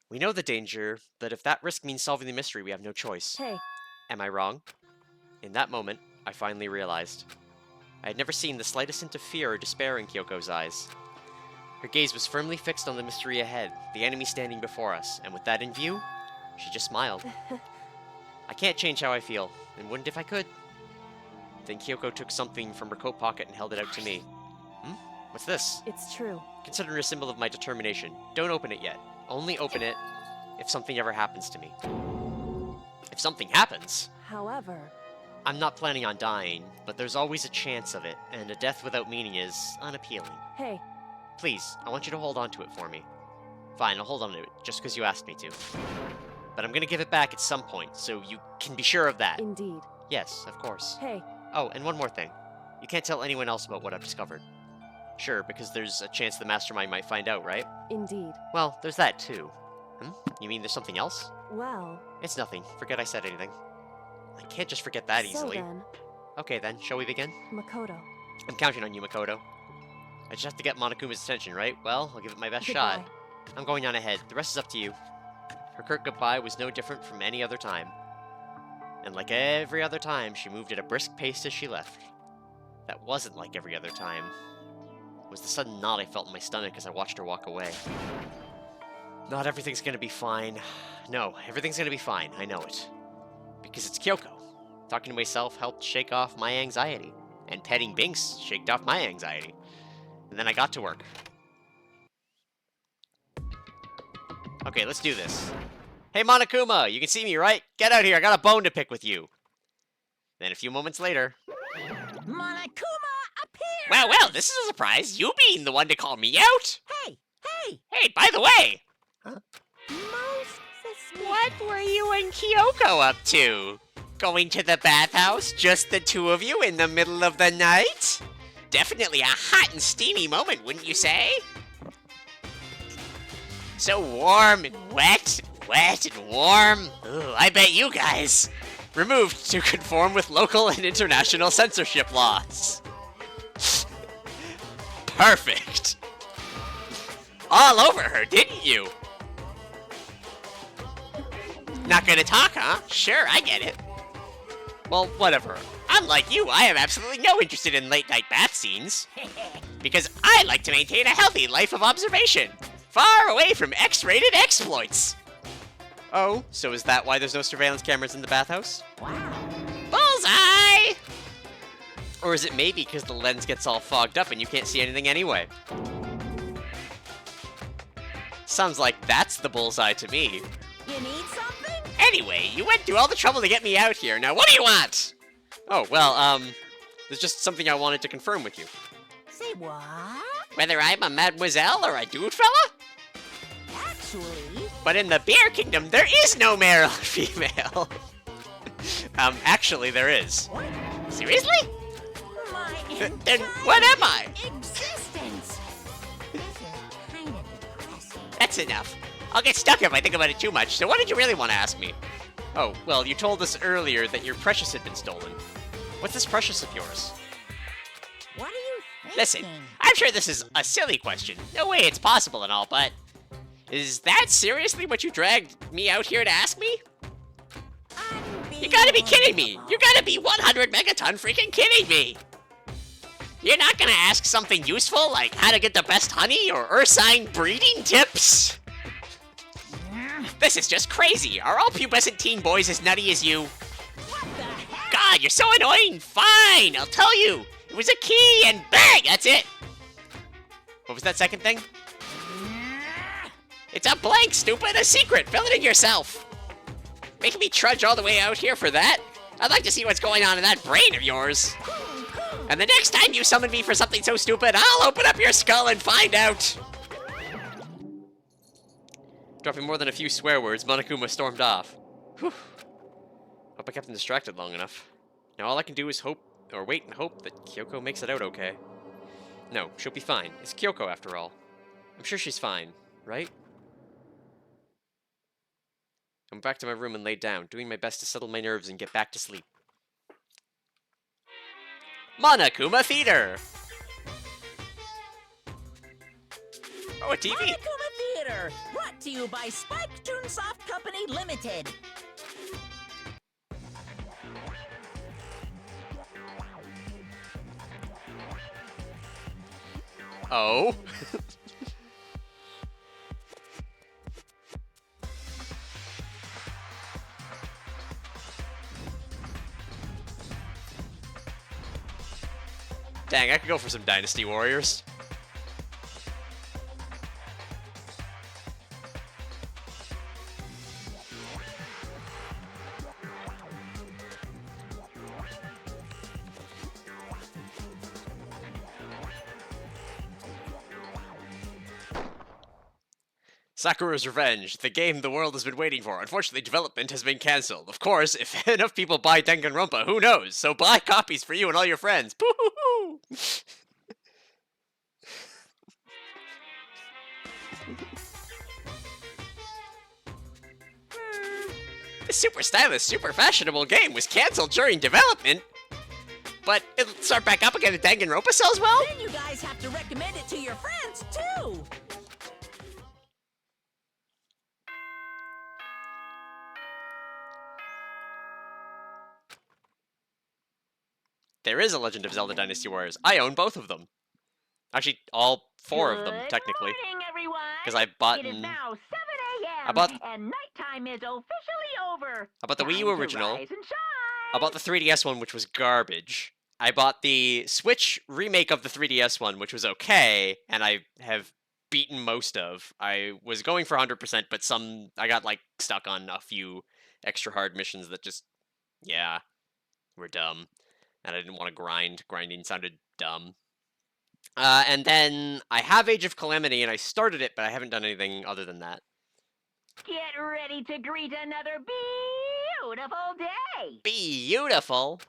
We know the danger, but if that risk means solving the mystery, we have no choice. Hey, Am I wrong? In that moment, I finally realized. I had never seen the slightest hint of fear or despair in Kyoko's eyes. Her gaze was firmly fixed on the mystery ahead, the enemy standing before us, and with that in view, she just smiled. I can't change how I feel, and wouldn't if I could. Then Kyoko took something from her coat pocket and held it out to me. What's this? it's true. Consider it a symbol of my determination. Don't open it yet. Only open it if something ever happens to me. If something happens? However, I'm not planning on dying, but there's always a chance of it, and a death without meaning is unappealing. hey, Please, I want you to hold on to it for me. Fine, I'll hold on to it, just because you asked me to. But I'm gonna give it back at some point, so you can be sure of that. indeed. Yes, of course. Hey, Oh, and one more thing. You can't tell anyone else about what I've discovered. Sure, because there's a chance the mastermind might find out, right? indeed. Well, there's that too. You mean there's something else? Well, It's nothing. Forget I said anything. I can't just forget that easily. so then, Okay then, shall we begin? Makoto. I'm counting on you, Makoto. I just have to get Monokuma's attention, right? Well, I'll give it my best Goodbye. shot. I'm going on ahead. The rest is up to you. Her curt goodbye was no different from any other time. And like every other time, she moved at a brisk pace as she left. That wasn't like every other time. It was the sudden knot I felt in my stomach as I watched her walk away. Not everything's gonna be fine. No, everything's gonna be fine. I know it. Because it's Kyoko. Talking to myself helped shake off my anxiety. And petting Binks shaked off my anxiety. And then I got to work. Okay, let's do this. Hey, Monokuma, you can see me, right? Get out here, I got a bone to pick with you. Then a few moments later... Monokuma appears! Well, this is a surprise. You being the one to call me out. Hey! Hey, by the way, Most suspicious. what were you and Kyoko up to? Going to the bathhouse, just the two of you in the middle of the night? Definitely a hot and steamy moment, wouldn't you say? So warm and wet and warm. Ooh, I bet you guys. Removed to conform with local and international censorship laws. Perfect. All over her, didn't you? Not gonna talk, huh? Sure, I get it. Well, whatever. Unlike you, I have absolutely no interest in late-night bath scenes. Because I like to maintain a healthy life of observation, far away from X-rated exploits. Oh, so is that why there's no surveillance cameras in the bathhouse? Wow. Bullseye! Or is it maybe because the lens gets all fogged up and you can't see anything anyway? Sounds like that's the bullseye to me. You need something? Anyway, you went through all the trouble to get me out here. Now, what do you want? Oh, well, there's just something I wanted to confirm with you. Say what? Whether I'm a mademoiselle or a dude fella? Actually, But in the beer kingdom, there is no male or female. Actually, there is. what? Seriously? My Then what am I? existence. This is kind of depressing. That's enough. I'll get stuck if I think about it too much, so what did you really want to ask me? Oh, well, you told us earlier that your precious had been stolen. What's this precious of yours? What are you thinking? Listen, I'm sure this is a silly question. No way it's possible and all, but... Is that seriously what you dragged me out here to ask me? You gotta be kidding me! You gotta be 100 megaton freaking kidding me! You're not gonna ask something useful like how to get the best honey or ursine breeding tips? This is just crazy. Are all pubescent teen boys as nutty as you? God, you're so annoying! Fine, I'll tell you! It was a key and bang! That's it! What was that second thing? It's a blank, stupid! A secret! Fill it in yourself! Making me trudge all the way out here for that? I'd like to see what's going on in that brain of yours! And the next time you summon me for something so stupid, I'll open up your skull and find out! Dropping more than a few swear words, Monokuma stormed off. Whew. Hope I kept him distracted long enough. Now all I can do is hope, or wait and hope that Kyoko makes it out okay. No, she'll be fine. It's Kyoko after all. I'm sure she's fine, right? I went back to my room and laid down, doing my best to settle my nerves and get back to sleep. Monokuma Theater! Oh, a TV? Monokuma Theater, brought to you by Spike Toonsoft Company Limited. Oh? Dang, I could go for some Dynasty Warriors. Sakura's Revenge, the game the world has been waiting for. Unfortunately, development has been cancelled. Of course, if enough people buy Danganronpa, who knows? So buy copies for you and all your friends. Boo-hoo-hoo! This super stylish, super fashionable game was cancelled during development. But it'll start back up again if Danganronpa sells well? Then you guys have to recommend it to your friends, too. There is a Legend of Zelda Dynasty Warriors. I own both of them. Actually, all four of them, technically. Good morning, everyone. Because I bought... It is now 7 a.m. I bought... and nighttime is officially over. I bought the Wii U Time to original. rise and shine. I bought the 3DS one, which was garbage. I bought the Switch remake of the 3DS one, which was okay, and I have beaten most of. I was going for 100%, but I got, like, stuck on a few extra hard missions that just, yeah, were dumb. And I didn't want to grind. Grinding sounded dumb. And then I have Age of Calamity, and I started it, but I haven't done anything other than that. Get ready to greet another beautiful day. Beautiful!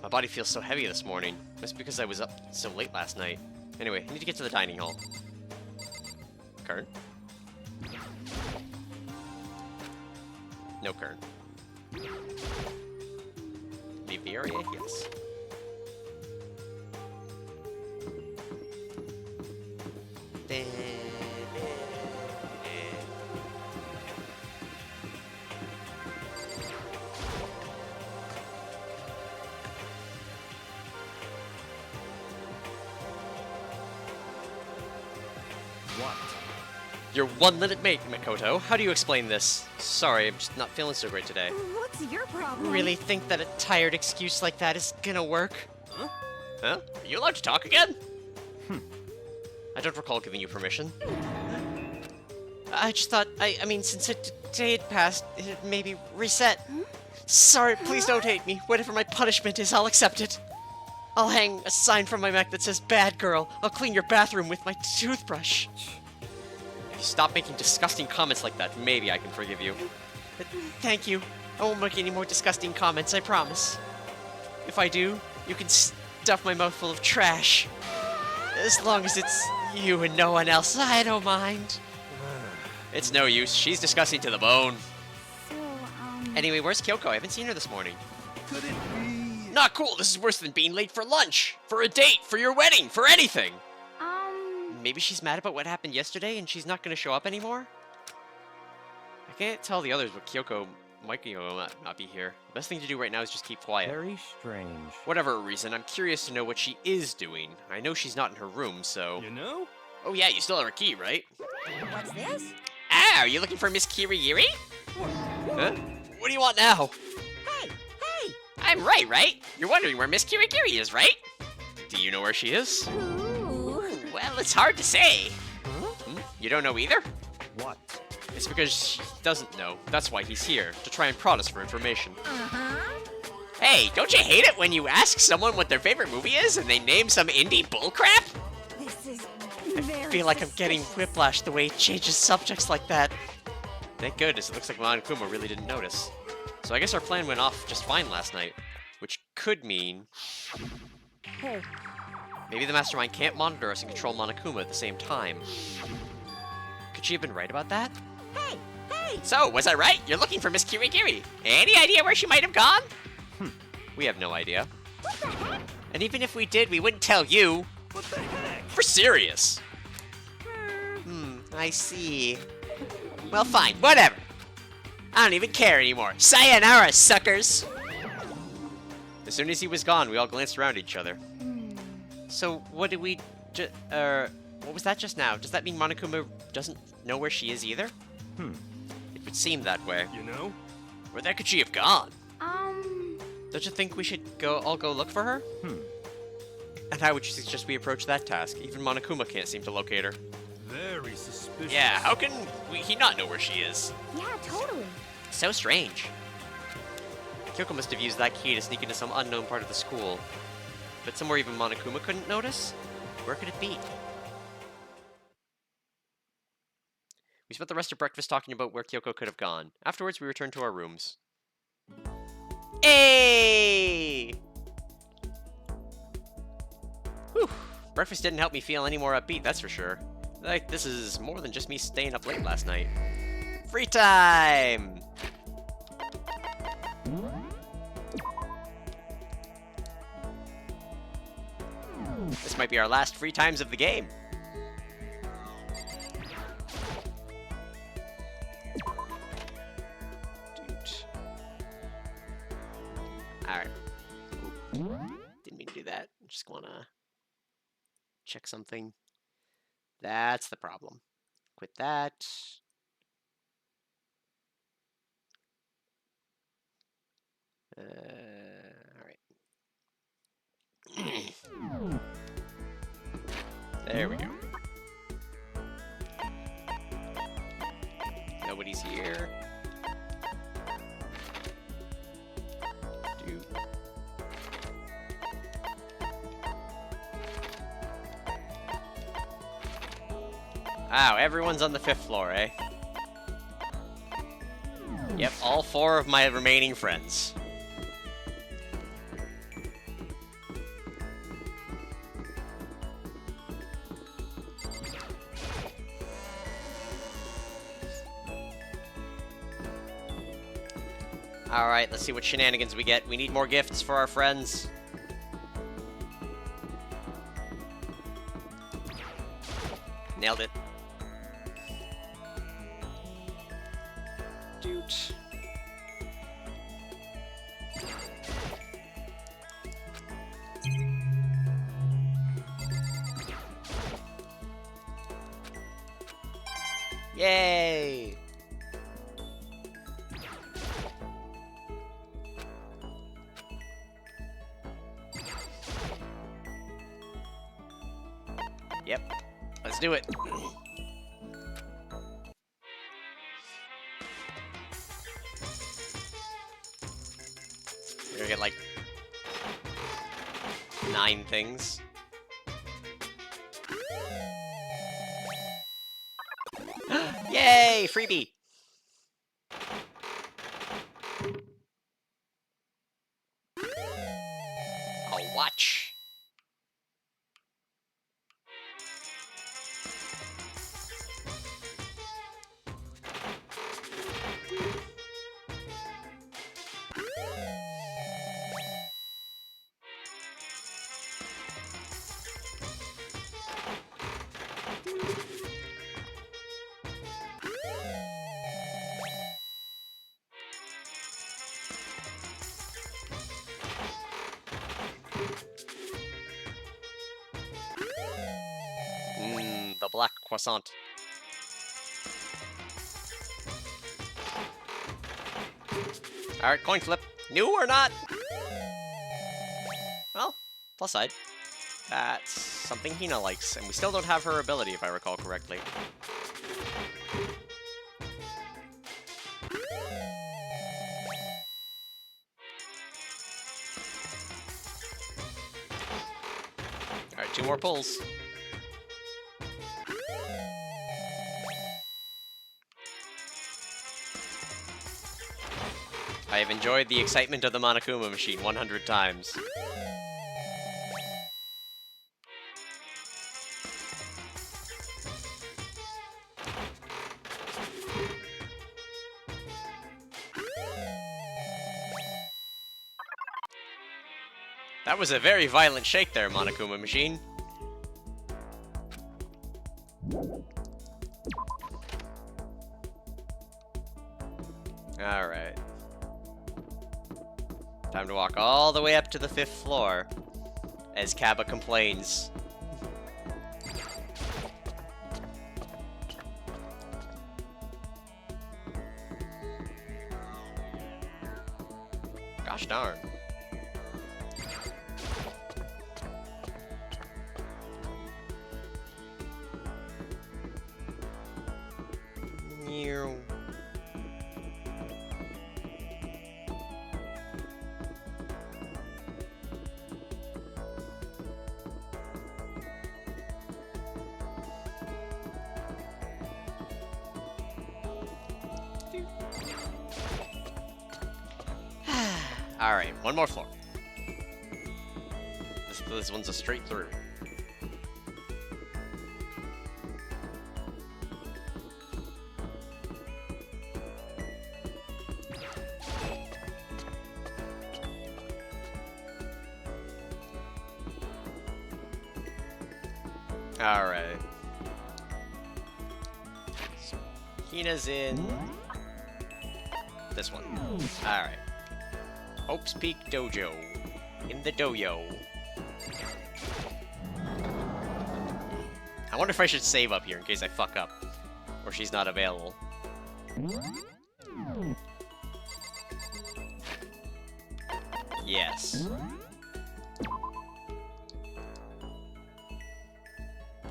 My body feels so heavy this morning. That's because I was up so late last night. Anyway, I need to get to the dining hall. Kern? No Kern. Leave the area? Yes. What? Your one-minute mate, Mikoto. How do you explain this? Sorry, I'm just not feeling so great today. What's your problem? Really think that a tired excuse like that is gonna work? Huh? Huh? Are you allowed to talk again? I don't recall giving you permission. I just thought, I mean, since a day had passed, it maybe reset. Sorry, please don't hate me. Whatever my punishment is, I'll accept it. I'll hang a sign from my Mac that says, "Bad girl." I'll clean your bathroom with my toothbrush. If you stop making disgusting comments like that, maybe I can forgive you. But thank you. I won't make any more disgusting comments, I promise. If I do, you can stuff my mouth full of trash. As long as it's you and no one else, I don't mind. It's no use. She's disgusting to the bone. So, Anyway, where's Kyoko? I haven't seen her this morning. Could it be? Not cool. This is worse than being late for lunch, for a date, for your wedding, for anything. Maybe she's mad about what happened yesterday and she's not going to show up anymore? I can't tell the others, but Kyoko might not be here. The best thing to do right now is just keep quiet. Very strange. Whatever reason, I'm curious to know what she is doing. I know she's not in her room, so... You know? Oh yeah, you still have her key, right? What's this? Ah, are you looking for Miss Kirigiri? Huh? What do you want now? Hey, hey! I'm right? You're wondering where Miss Kirigiri is, right? Do you know where she is? Ooh. Well, it's hard to say. You don't know either? What? It's because she doesn't know. That's why he's here, to try and prod us for information. Uh-huh. Hey, don't you hate it when you ask someone what their favorite movie is and they name some indie bullcrap? This is I very feel like I'm getting suspicious. whiplash the way he changes subjects like that. Thank goodness, it looks like Monokuma really didn't notice. So I guess our plan went off just fine last night, which could mean... Hey, maybe the Mastermind can't monitor us and control Monokuma at the same time. Could she have been right about that? Hey, hey! So, was I right? You're looking for Miss Kirigiri. Any idea where she might have gone? We have no idea. What the heck? And even if we did, we wouldn't tell you. What the heck? For serious. I see. Well, fine, whatever. I don't even care anymore. Sayonara, suckers! As soon as he was gone, we all glanced around at each other. So, what did we what was that just now? Does that mean Monokuma doesn't know where she is either? It would seem that way. You know? Where the heck could she have gone? Um, Don't you think we should all go look for her? And how would you suggest we approach that task? Even Monokuma can't seem to locate her. Very suspicious. Yeah, how can he not know where she is? yeah, totally. So strange. Kyoko must have used that key to sneak into some unknown part of the school. But somewhere even Monokuma couldn't notice? Where could it be? We spent the rest of breakfast talking about where Kyoko could have gone. Afterwards, we returned to our rooms. Hey! Whew. Breakfast didn't help me feel any more upbeat, that's for sure. Like, this is more than just me staying up late last night. Free time! This might be our last free times of the game. Alright. Didn't mean to do that. Just wanna check something. That's the problem. Quit that. Alright. There we go. Nobody's here. Dude. Wow, everyone's on the 5th floor, eh? Yep, all 4 of my remaining friends. Alright, let's see what shenanigans we get. We need more gifts for our friends. Nailed it. Dude. Yay! Yep. Let's do it. We're gonna get like 9 things. Yay! Freebie! I'll watch. black croissant. Alright, coin flip. New or not? Well, plus side. That's something Hina likes, and we still don't have her ability, if I recall correctly. Alright, 2 more pulls. I have enjoyed the excitement of the Monokuma machine 100 times. That was a very violent shake there, Monokuma machine. Alright. Time to walk all the way up to the 5th floor, as Kaba complains. Gosh darn. Meow. Alright, one more floor. This one's a straight through. Alright. So, Hina's in this one. Alright. Hope's Peak Dojo. In the dojo. I wonder if I should save up here in case I fuck up. Or she's not available. Yes.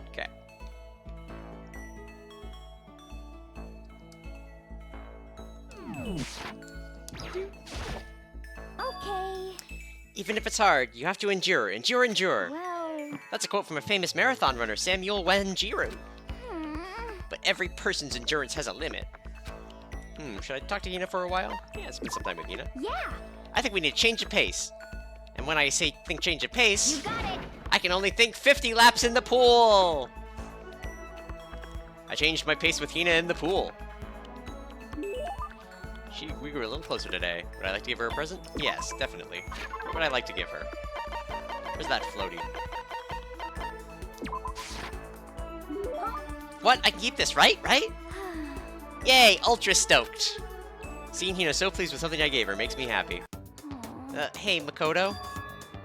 Okay. Okay. Even if it's hard, you have to endure. Endure, endure. Well. That's a quote from a famous marathon runner, Samuel Wanjiru. Hmm. But every person's endurance has a limit. Should I talk to Hina for a while? Yeah, spend some time with Hina. Yeah. I think we need to change of pace. And when I say think change of pace, You got it. I can only think 50 laps in the pool! I changed my pace with Hina in the pool. We grew a little closer today. Would I like to give her a present? Yes, definitely. What would I like to give her? Where's that floaty? What? I can keep this, right? Right? Yay! Ultra stoked! Seeing Hina so pleased with something I gave her makes me happy. Hey, Makoto?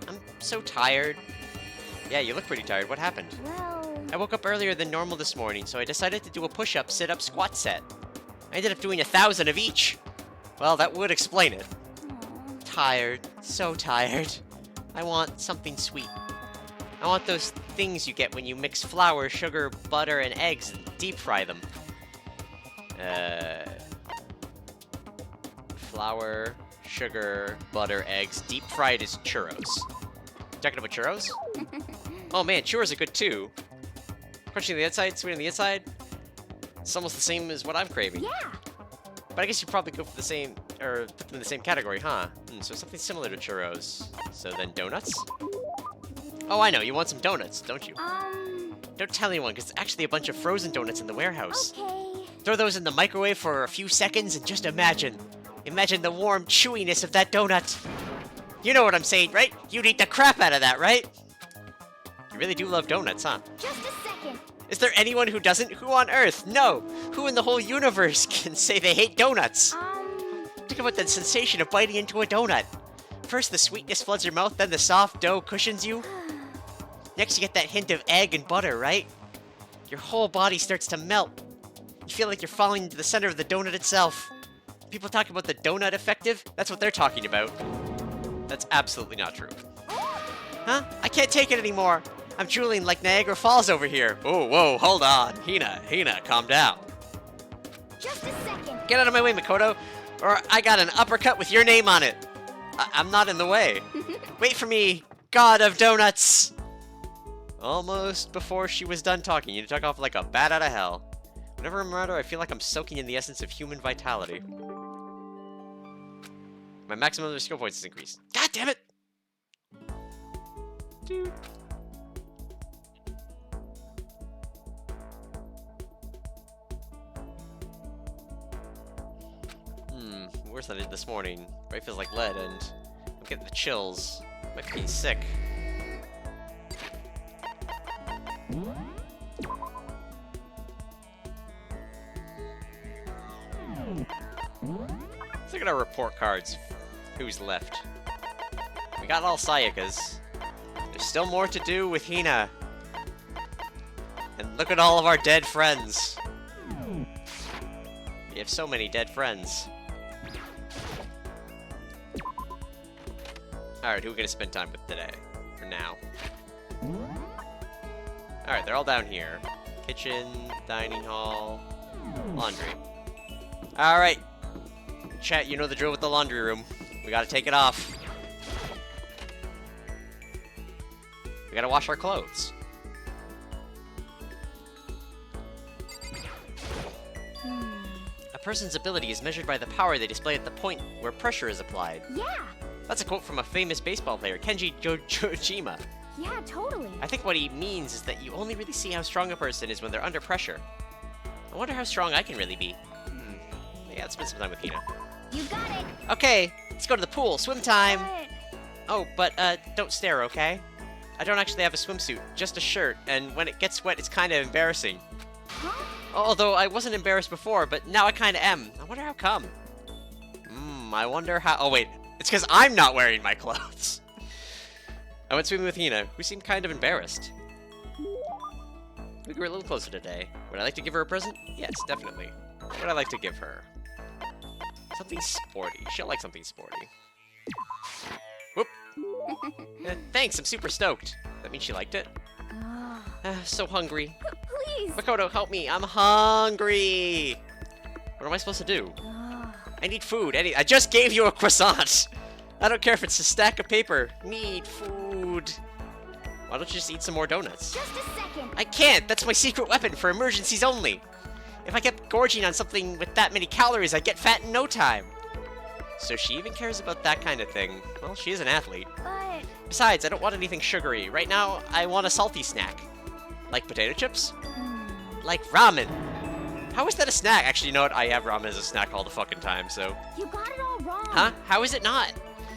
I'm so tired. Yeah, you look pretty tired. What happened? Well. I woke up earlier than normal this morning, so I decided to do a push-up, sit-up, squat set. I ended up doing 1,000 of each. Well, that would explain it. Tired. So tired. I want something sweet. I want those things you get when you mix flour, sugar, butter, and eggs and deep fry them. Flour, sugar, butter, eggs, deep fried is churros. Talking about churros? Oh man, churros are good too. Crunchy on the outside, sweet on the inside. It's almost the same as what I'm craving. Yeah. But I guess you'd probably go for the same, or put them in the same category, huh? So something similar to churros. So then donuts? Oh, I know, you want some donuts, don't you? Don't tell anyone, because it's actually a bunch of frozen donuts in the warehouse. Okay. Throw those in the microwave for a few seconds and just imagine. Imagine the warm chewiness of that donut. You know what I'm saying, right? You'd eat the crap out of that, right? You really do love donuts, huh? Just a second. Is there anyone who doesn't? Who on Earth? No! Who in the whole universe can say they hate donuts? Think about the sensation of biting into a donut. First the sweetness floods your mouth, then the soft dough cushions you. Next you get that hint of egg and butter, right? Your whole body starts to melt. You feel like you're falling into the center of the donut itself. People talk about the donut effective. That's what they're talking about. That's absolutely not true. Huh? I can't take it anymore. I'm drooling like Niagara Falls over here. Oh, whoa, hold on. Hina, calm down. Just a second. Get out of my way, Makoto, or I got an uppercut with your name on it. I'm not in the way. Wait for me, God of Donuts. Almost before she was done talking, you took off like a bat out of hell. Whenever I'm around her, I feel like I'm soaking in the essence of human vitality. My maximum skill points is increased. God damn it! Dude. Worse than I did this morning. Right feels like lead, and I'm getting the chills. Might be sick. Let's look at our report cards. Who's left? We got all Sayaka's. There's still more to do with Hina. And look at all of our dead friends. We have so many dead friends. Alright, who are we gonna spend time with today? For now. Alright, they're all down here. Kitchen, dining hall, laundry. Alright. Chat, you know the drill with the laundry room. We gotta take it off. We gotta wash our clothes. A person's ability is measured by the power they display at the point where pressure is applied. Yeah. That's a quote from a famous baseball player, Kenji Jojima. Yeah, totally. I think what he means is that you only really see how strong a person is when they're under pressure. I wonder how strong I can really be. Yeah, let's spend some time with Hina. You got it. Okay, let's go to the pool. Swim time. But... Oh, but don't stare, okay? I don't actually have a swimsuit, just a shirt, and when it gets wet, it's kind of embarrassing. Huh? Although I wasn't embarrassed before, but now I kind of am. I wonder how come. I wonder how... Oh, wait. It's because I'm not wearing my clothes. I went swimming with Hina, who seemed kind of embarrassed. We grew a little closer today. Would I like to give her a present? Yes, definitely. What would I like to give her? Something sporty. She'll like something sporty. Whoop. Thanks, I'm super stoked. That means she liked it. So hungry. Please. Makoto, help me. I'm hungry. What am I supposed to do? I need food. I just gave you a croissant. I don't care if it's a stack of paper. Need food. Why don't you just eat some more donuts? Just a second. I can't. That's my secret weapon for emergencies only. If I kept gorging on something with that many calories, I'd get fat in no time. So she even cares about that kind of thing. Well, she is an athlete. But... Besides, I don't want anything sugary. Right now, I want a salty snack. Like potato chips? Like ramen. How is that a snack? Actually, you know what? I have ramen as a snack all the fucking time, so... You got it all wrong. Huh? How is it not?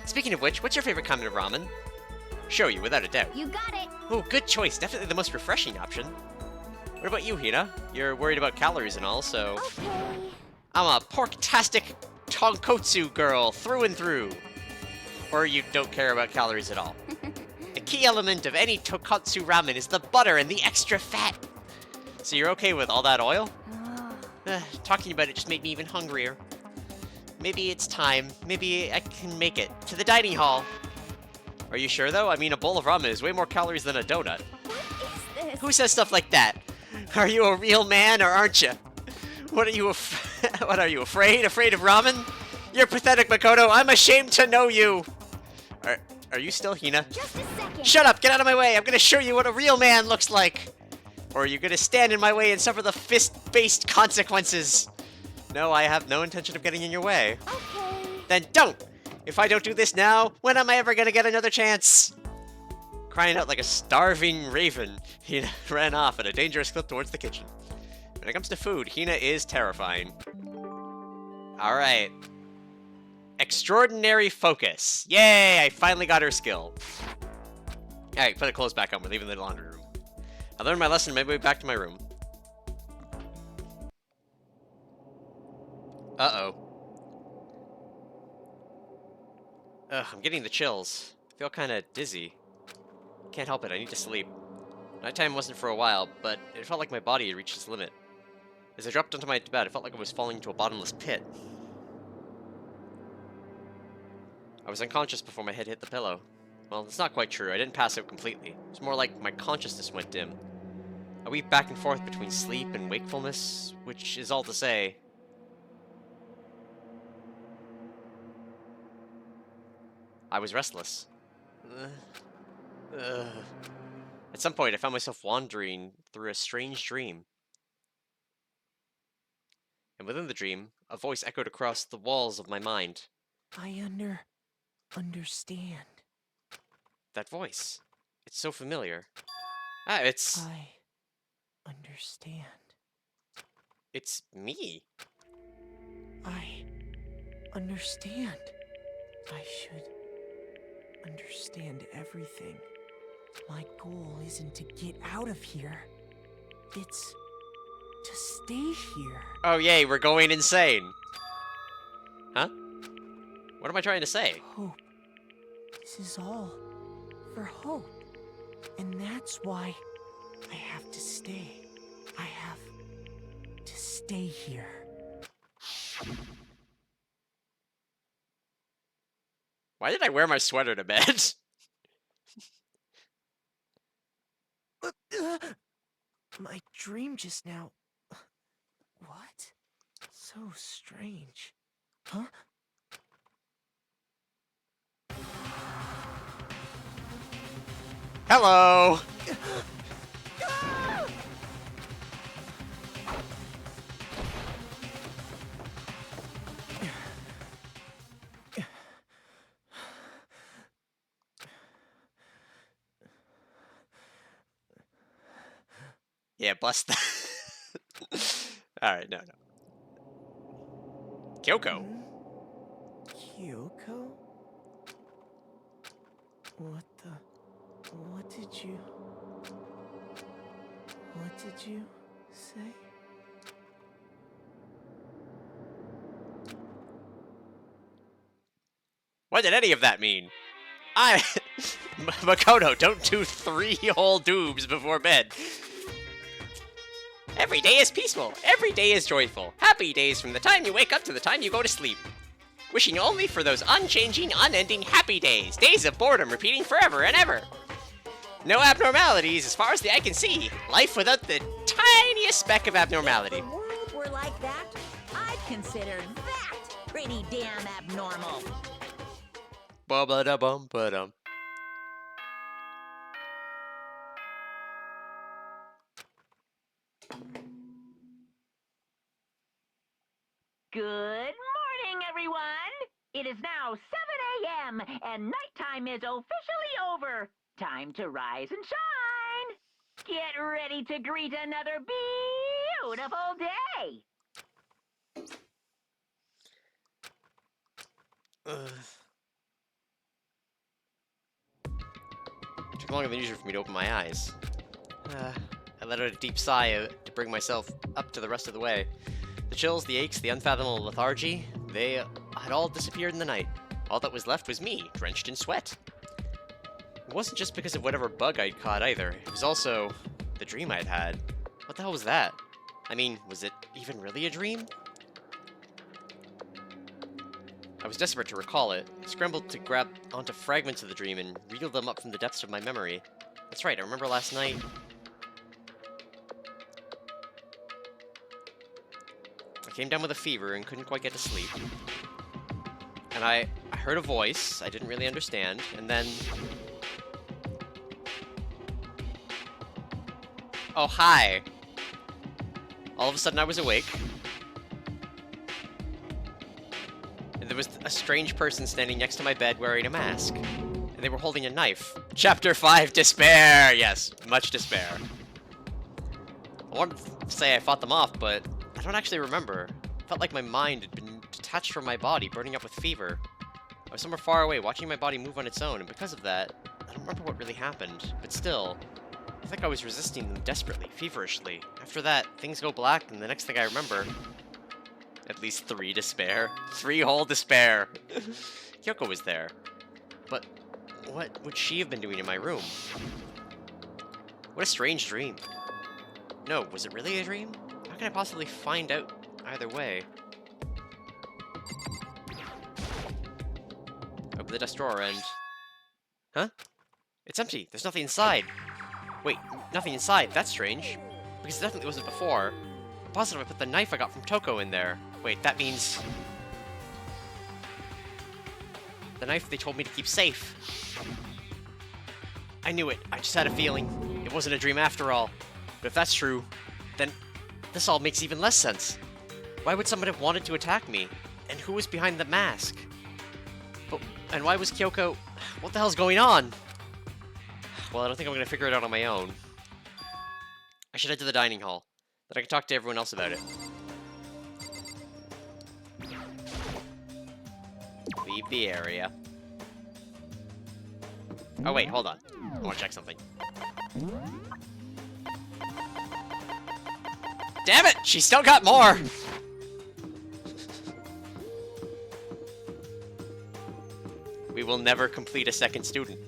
Speaking of which, what's your favorite kind of ramen? Show you, without a doubt. You got it. Oh, good choice. Definitely the most refreshing option. What about you, Hina? You're worried about calories and all, so... Okay. I'm a pork-tastic tonkotsu girl, through and through. Or you don't care about calories at all. The key element of any tonkotsu ramen is the butter and the extra fat. So you're okay with all that oil? Talking about it just made me even hungrier. Maybe it's time. Maybe I can make it. To the dining hall. Are you sure, though? I mean, a bowl of ramen is way more calories than a donut. What is this? Who says stuff like that? Are you a real man, or aren't you? What are you what are you, afraid? Afraid of ramen? You're pathetic, Makoto. I'm ashamed to know you. Are you still Hina? Just a second. Shut up! Get out of my way! I'm gonna show you what a real man looks like! Or are you gonna stand in my way and suffer the fist-based consequences? No, I have no intention of getting in your way. Okay. Then don't! If I don't do this now, when am I ever gonna get another chance? Crying out like a starving raven, Hina ran off at a dangerous clip towards the kitchen. When it comes to food, Hina is terrifying. Alright. Extraordinary focus. Yay! I finally got her skill. Alright, put the clothes back on. We're leaving the laundry room. I learned my lesson. Maybe back to my room. Uh-oh. Ugh, I'm getting the chills. I feel kind of dizzy. Can't help it. I need to sleep. Nighttime wasn't for a while, but it felt like my body had reached its limit. As I dropped onto my bed, it felt like I was falling into a bottomless pit. I was unconscious before my head hit the pillow. Well, it's not quite true. I didn't pass out completely. It's more like my consciousness went dim. I weaved back and forth between sleep and wakefulness, which is all to say, I was restless. At some point, I found myself wandering through a strange dream. And within the dream, a voice echoed across the walls of my mind. I understand. That voice. It's so familiar. It's I understand. It's me. I understand. I should understand everything. My goal isn't to get out of here. It's to stay here. Oh yay, we're going insane. Huh? What am I trying to say? Hope. This is all for hope. And that's why I have to stay. I have to stay here. Why did I wear my sweater to bed? My dream just now. What? So strange. Huh? Hello! Yeah, bust that. Alright, no. Kyoko. Kyoko? What did you say? What did any of that mean? Makoto, don't do 3 whole doobs before bed. Every day is peaceful. Every day is joyful. Happy days from the time you wake up to the time you go to sleep. Wishing only for those unchanging, unending happy days. Days of boredom repeating forever and ever. No abnormalities as far as the eye can see. Life without the tiniest speck of abnormality. If the world were like that, I'd consider that pretty damn abnormal. Ba-ba-da-bum-ba-dum. Good morning, everyone! It is now 7 a.m. and nighttime is officially over. Time to rise and shine! Get ready to greet another beautiful day! It took longer than usual for me to open my eyes. I let out a deep sigh to bring myself up to the rest of the way. The chills, the aches, the unfathomable lethargy, they had all disappeared in the night. All that was left was me, drenched in sweat. It wasn't just because of whatever bug I'd caught either. It was also the dream I'd had. What the hell was that? I mean, was it even really a dream? I was desperate to recall it. I scrambled to grab onto fragments of the dream and reel them up from the depths of my memory. That's right, I remember last night. I came down with a fever and couldn't quite get to sleep. And I heard a voice I didn't really understand, and then... Oh, hi! All of a sudden I was awake. And there was a strange person standing next to my bed wearing a mask. And they were holding a knife. Chapter 5, Despair! Yes, much despair. I wanted to say I fought them off, but I don't actually remember. It felt like my mind had been detached from my body, burning up with fever. I was somewhere far away, watching my body move on its own, and because of that, I don't remember what really happened. But still, I think I was resisting them desperately, feverishly. After that, things go black, and the next thing I remember... At least 3 despair. 3 whole despair. Kyoko was there. But what would she have been doing in my room? What a strange dream. No, was it really a dream? How can I possibly find out either way? Open the desk drawer and... Huh? It's empty. There's nothing inside. Wait, nothing inside. That's strange. Because it definitely wasn't before. I'm positive I put the knife I got from Toko in there. Wait, that means... the knife they told me to keep safe. I knew it. I just had a feeling. It wasn't a dream after all. But if that's true, then this all makes even less sense. Why would someone have wanted to attack me? And who was behind the mask? And why was Kyoko... What the hell's going on? Well, I don't think I'm going to figure it out on my own. I should head to the dining hall. Then I can talk to everyone else about it. Leave the area. Oh wait, hold on. I want to check something. Damn it! She still got more! We will never complete a second student.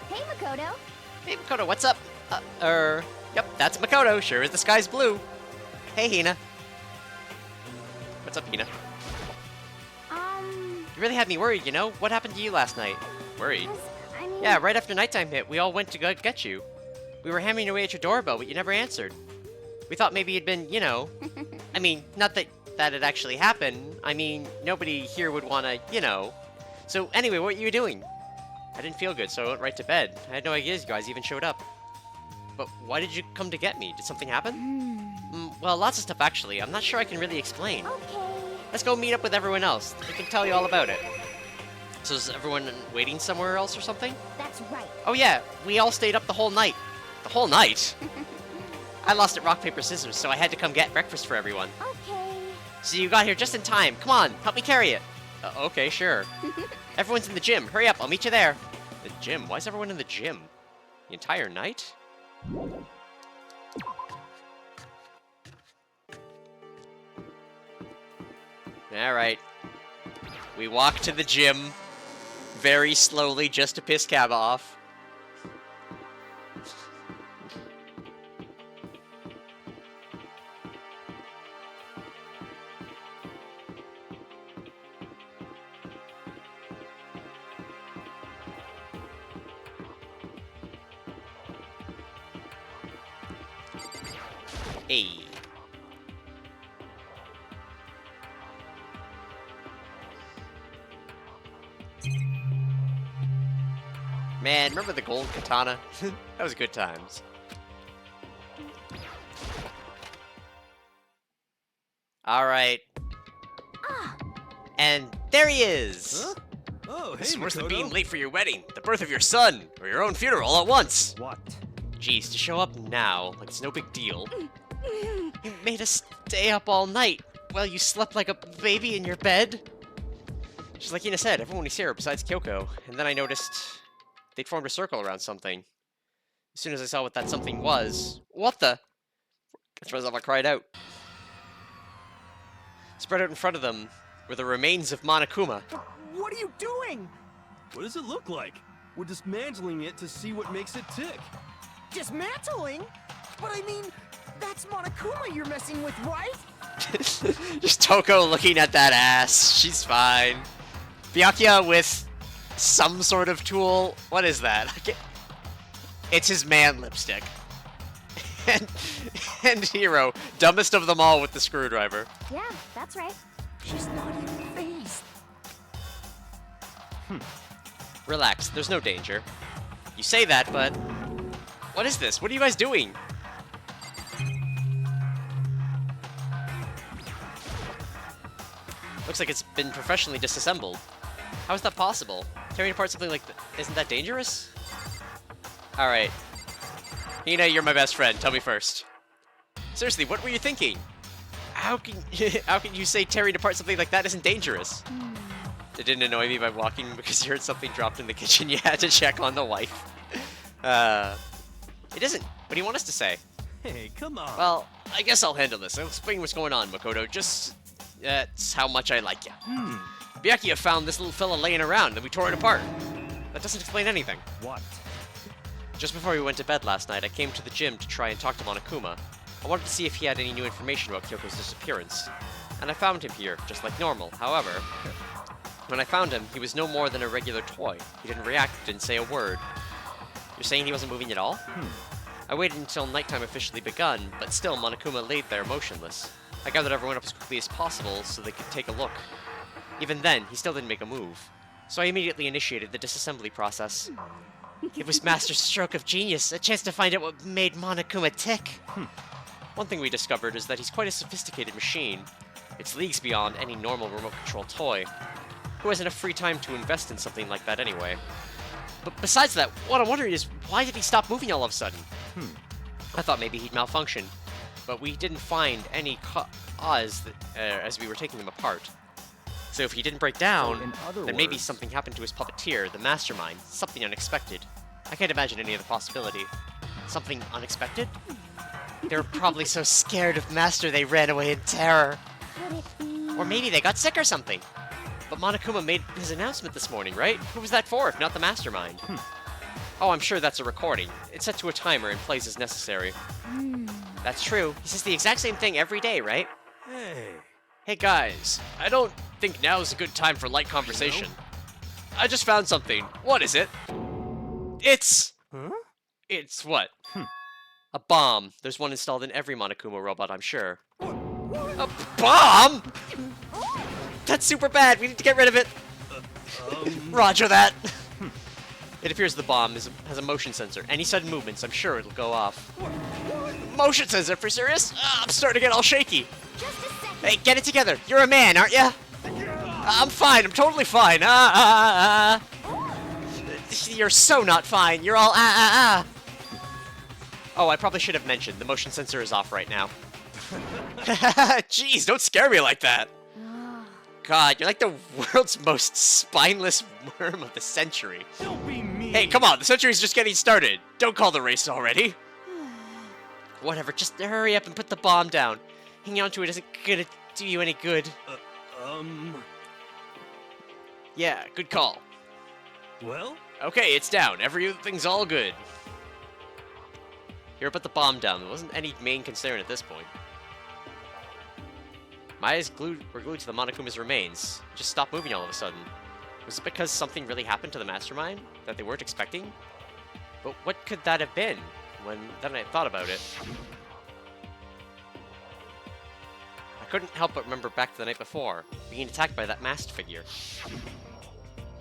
Hey, Makoto. Hey, Makoto, what's up? Yep, that's Makoto. Sure as the sky's blue. Hey, Hina. What's up, Hina? You really had me worried, you know? What happened to you last night? Worried? I mean... Yeah, right after nighttime hit, we all went to go get you. We were hammering away at your doorbell, but you never answered. We thought maybe you'd been, you know... I mean, not that it actually happened. I mean, nobody here would want to, you know... So, anyway, what were you doing? I didn't feel good, so I went right to bed. I had no idea you guys even showed up. But why did you come to get me? Did something happen? Well, lots of stuff, actually. I'm not sure I can really explain. Okay. Let's go meet up with everyone else. They can tell you all about it. So is everyone waiting somewhere else or something? That's right. Oh yeah, we all stayed up the whole night. The whole night? I lost at rock, paper, scissors, so I had to come get breakfast for everyone. Okay. So you got here just in time. Come on, help me carry it. Okay, sure. Everyone's in the gym. Hurry up, I'll meet you there. The gym? Why is everyone in the gym? The entire night? Alright. We walk to the gym very slowly just to piss Kaba off. Hey. Man, remember the gold katana? That was good times. Alright. And there he is! Huh? Oh, hey, It's worse than Makoto. being late for your wedding, the birth of your son, or your own funeral all at once! What? Jeez, to show up now, like it's no big deal. You made us stay up all night while you slept like a baby in your bed. Just like Ina said, everyone was here besides Kyoko, and then I noticed they'd formed a circle around something. As soon as I saw what that something was, what the? That's when I cried out. Spread out in front of them were the remains of Monokuma. What are you doing? What does it look like? We're dismantling it to see what makes it tick. Dismantling? But I mean, that's Monokuma you're messing with, right? Just Toko looking at that ass. She's fine. Byakuya with some sort of tool. What is that? It's his man lipstick. and Hiro, dumbest of them all with the screwdriver. Yeah, that's right. She's not even phased. Relax, there's no danger. You say that, but... What is this? What are you guys doing? Looks like it's been professionally disassembled. How is that possible? Tearing apart something like that, isn't that dangerous? Alright. Hina, you're my best friend. Tell me first. Seriously, what were you thinking? How can you say tearing apart something like that isn't dangerous? It didn't annoy me by walking because you heard something dropped in the kitchen. You had to check on the wife. It isn't. What do you want us to say? Hey, come on. Well, I guess I'll handle this. I'll explain what's going on, Makoto. Just That's how much I like you. Byakuya found this little fella laying around, and we tore it apart. That doesn't explain anything. What? Just before we went to bed last night, I came to the gym to try and talk to Monokuma. I wanted to see if he had any new information about Kyoko's disappearance. And I found him here, just like normal. However, when I found him, he was no more than a regular toy. He didn't react, didn't say a word. You're saying he wasn't moving at all? I waited until nighttime officially begun, but still Monokuma laid there motionless. I gathered everyone up as quickly as possible so they could take a look. Even then, he still didn't make a move. So I immediately initiated the disassembly process. It was Master's stroke of genius, a chance to find out what made Monokuma tick. One thing we discovered is that he's quite a sophisticated machine. It's leagues beyond any normal remote control toy. Who has enough free time to invest in something like that anyway? But besides that, what I'm wondering is, why did he stop moving all of a sudden? I thought maybe he'd malfunction, but we didn't find any cause as we were taking them apart. So if he didn't break down, then maybe something happened to his puppeteer, the mastermind, something unexpected. I can't imagine any other possibility. Something unexpected? They were probably so scared of Master they ran away in terror. Or maybe they got sick or something. But Monokuma made his announcement this morning, right? Who was that for, if not the mastermind? Oh, I'm sure that's a recording. It's set to a timer and plays as necessary. That's true. He says the exact same thing every day, right? Hey. Hey guys, I don't think now's a good time for light conversation. I just found something. What is it? It's... Huh? It's what? A bomb. There's one installed in every Monokuma robot, I'm sure. A bomb?! That's super bad. We need to get rid of it. Roger that. It appears the bomb has a motion sensor. Any sudden movements, I'm sure it'll go off. Motion sensor, for serious? I'm starting to get all shaky. Just a second. Hey, get it together. You're a man, aren't ya? I'm fine. I'm totally fine. You're so not fine. You're all Oh, I probably should have mentioned. The motion sensor is off right now. Jeez, don't scare me like that. God, you're like the world's most spineless worm of the century. Don't be mean. Hey, come on, the century's just getting started. Don't call the race already. Whatever, just hurry up and put the bomb down. Hanging on to it isn't gonna do you any good. Yeah, good call. Well? Okay, it's down. Everything's all good. Here, put the bomb down. There wasn't any main concern at this point. My eyes were glued to the Monokuma's remains. Just stopped moving all of a sudden. Was it because something really happened to the mastermind that they weren't expecting? But what could that have been? Then I thought about it. I couldn't help but remember back to the night before, being attacked by that masked figure.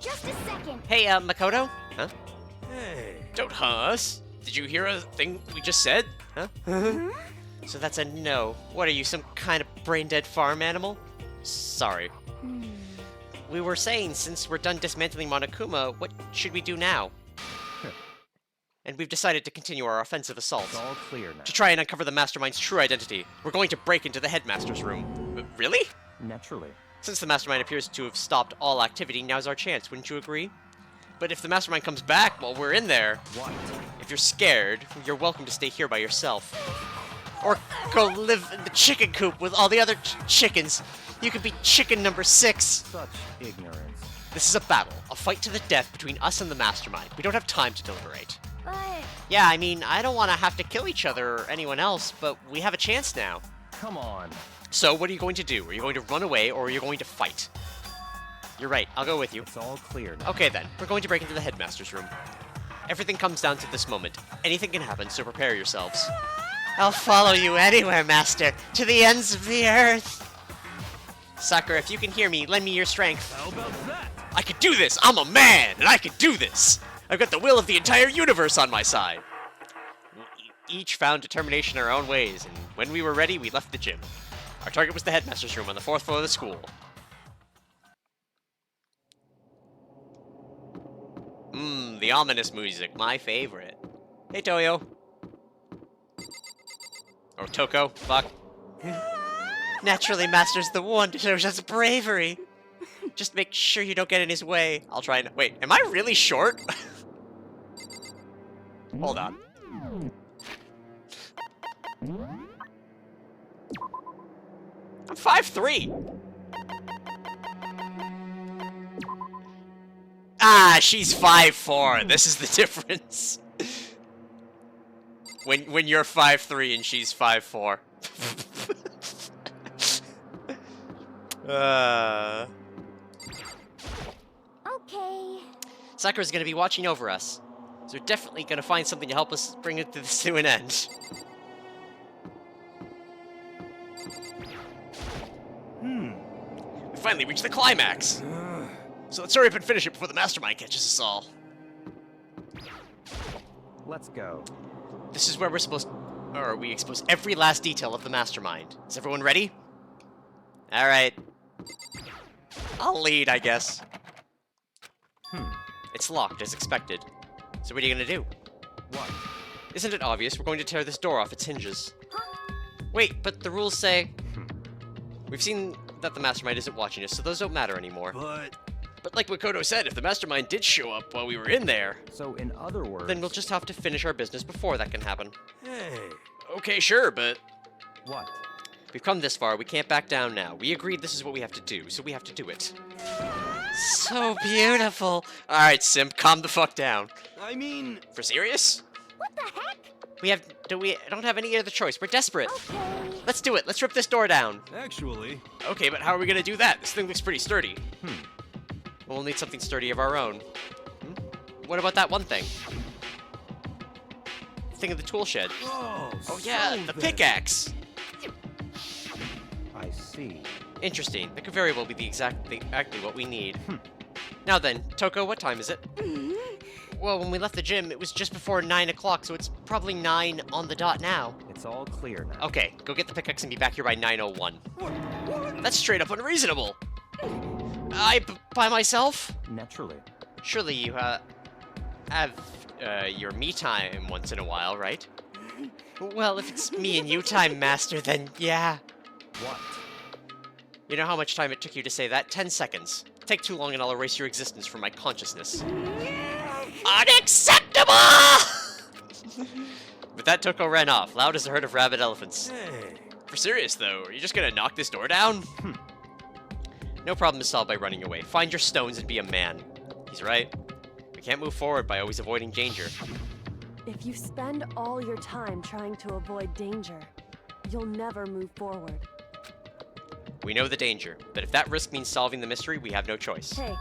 Just a second. Hey, Makoto? Huh? Hey. Don't us. Did you hear a thing we just said? Huh? So that's a no. What are you, some kind of brain-dead farm animal? Sorry. We were saying, since we're done dismantling Monokuma, what should we do now? And we've decided to continue our offensive assault. It's all clear now. To try and uncover the Mastermind's true identity. We're going to break into the Headmaster's room. Really? Naturally. Since the Mastermind appears to have stopped all activity, now's our chance, wouldn't you agree? But if the Mastermind comes back while we're in there... What? If you're scared, you're welcome to stay here by yourself. Or go live in the chicken coop with all the other chickens. You could be chicken number 6. Such ignorance. This is a battle, a fight to the death between us and the Mastermind. We don't have time to deliberate. But Yeah, I mean, I don't want to have to kill each other or anyone else, but we have a chance now. Come on. So what are you going to do? Are you going to run away or are you going to fight? You're right, I'll go with you. It's all clear now. Okay then, we're going to break into the Headmaster's room. Everything comes down to this moment. Anything can happen, so prepare yourselves. I'll follow you anywhere, Master, to the ends of the earth. Sakura, if you can hear me, lend me your strength. How about that? I can do this! I'm a man, and I can do this! I've got the will of the entire universe on my side. We each found determination in our own ways, and when we were ready, we left the gym. Our target was the Headmaster's room on the 4th floor of the school. The ominous music, my favorite. Hey, Toyo. Or Toko, fuck. Naturally, Master's the one to show us bravery. Just make sure you don't get in his way. I'll try and... Wait, am I really short? Hold on. I'm 5'3". Ah, she's 5'4". This is the difference. When you're 5'3" and she's 5'4". Okay. Sakura's gonna be watching over us, so we're definitely gonna find something to help us bring this to an end. We finally reached the climax. So let's hurry up and finish it before the mastermind catches us all. Let's go. This is where we expose every last detail of the mastermind. Is everyone ready? Alright. I'll lead, I guess. It's locked, as expected. So what are you gonna do? What? Isn't it obvious? We're going to tear this door off its hinges. Wait, but the rules say... We've seen that the mastermind isn't watching us, so those don't matter anymore. But like what Kodo said, if the mastermind did show up while we were in there... So in other words... Then we'll just have to finish our business before that can happen. Hey. Okay, sure, but... What? We've come this far, we can't back down now. We agreed this is what we have to do, so we have to do it. So beautiful! Alright, Simp, calm the fuck down. I mean... For serious? What the heck? We don't have any other choice. We're desperate. Okay. Let's do it. Let's rip this door down. Actually... Okay, but how are we gonna do that? This thing looks pretty sturdy. We'll need something sturdy of our own. What about that one thing? Thing of the tool shed. Oh Yeah, so the then. pickaxe. I see. Interesting. That could very well be exactly what we need. Now then, Toko, what time is it? Well, when we left the gym, it was just before 9 o'clock, so it's probably 9 on the dot now. It's all clear now. Okay, go get the pickaxe and be back here by 9:01. That's straight up unreasonable. By myself? Naturally. Surely you have your me time once in a while, right? Well, if it's me and you time, Master, then yeah. What? You know how much time it took you to say that? 10 seconds. Take too long and I'll erase your existence from my consciousness. Unacceptable! With that, Toko ran off, loud as a herd of rabid elephants. Hey. For serious, though, are you just gonna knock this door down? No problem is solved by running away. Find your stones and be a man. He's right. We can't move forward by always avoiding danger. If you spend all your time trying to avoid danger, you'll never move forward. We know the danger, but if that risk means solving the mystery, we have no choice. Hey,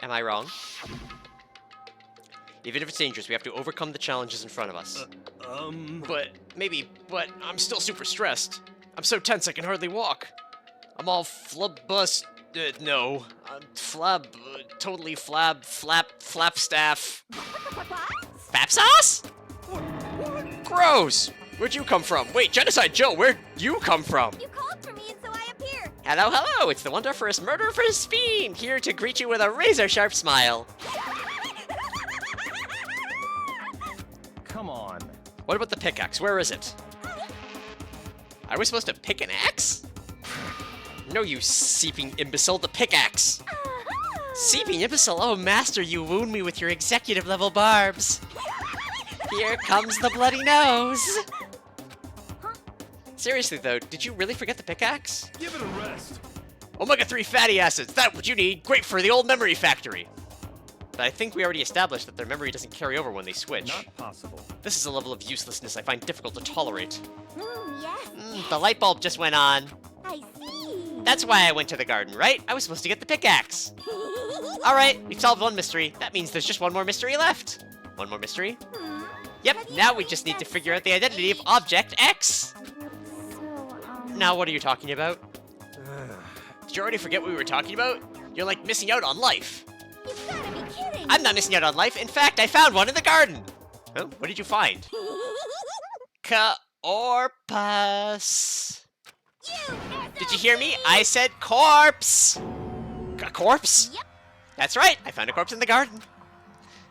Am I wrong? Even if it's dangerous, we have to overcome the challenges in front of us. But I'm still super stressed. I'm so tense I can hardly walk. I'm all flub-bust. No. I'm totally flapstaff. Fap sauce? Gross! Where'd you come from? Wait, Genocide Joe, where'd you come from? You called for me and so I appeared. Hello, hello, it's the wondrous murderous fiend, here to greet you with a razor-sharp smile. Come on. What about the pickaxe? Where is it? I was supposed to pick an axe? No, you seeping imbecile, the pickaxe! Seeping imbecile? Oh, master, you wound me with your executive level barbs. Here comes the bloody nose. Seriously, though, did you really forget the pickaxe? Give it a rest. Omega-3 fatty acids, that's what you need. Great for the old memory factory. But I think we already established that their memory doesn't carry over when they switch. Not possible. This is a level of uselessness I find difficult to tolerate. Yes. The light bulb just went on. I see. That's why I went to the garden, right? I was supposed to get the pickaxe. Alright, we've solved one mystery. That means there's just one more mystery left. One more mystery? Yep, now we just need to figure out the identity of Object X. Now what are you talking about? Did you already forget what we were talking about? You're like missing out on life. You've gotta be kidding. I'm not missing out on life. In fact, I found one in the garden. Oh, what did you find? Corpus. Did you hear me? I said corpse. A corpse? Yep. That's right. I found a corpse in the garden.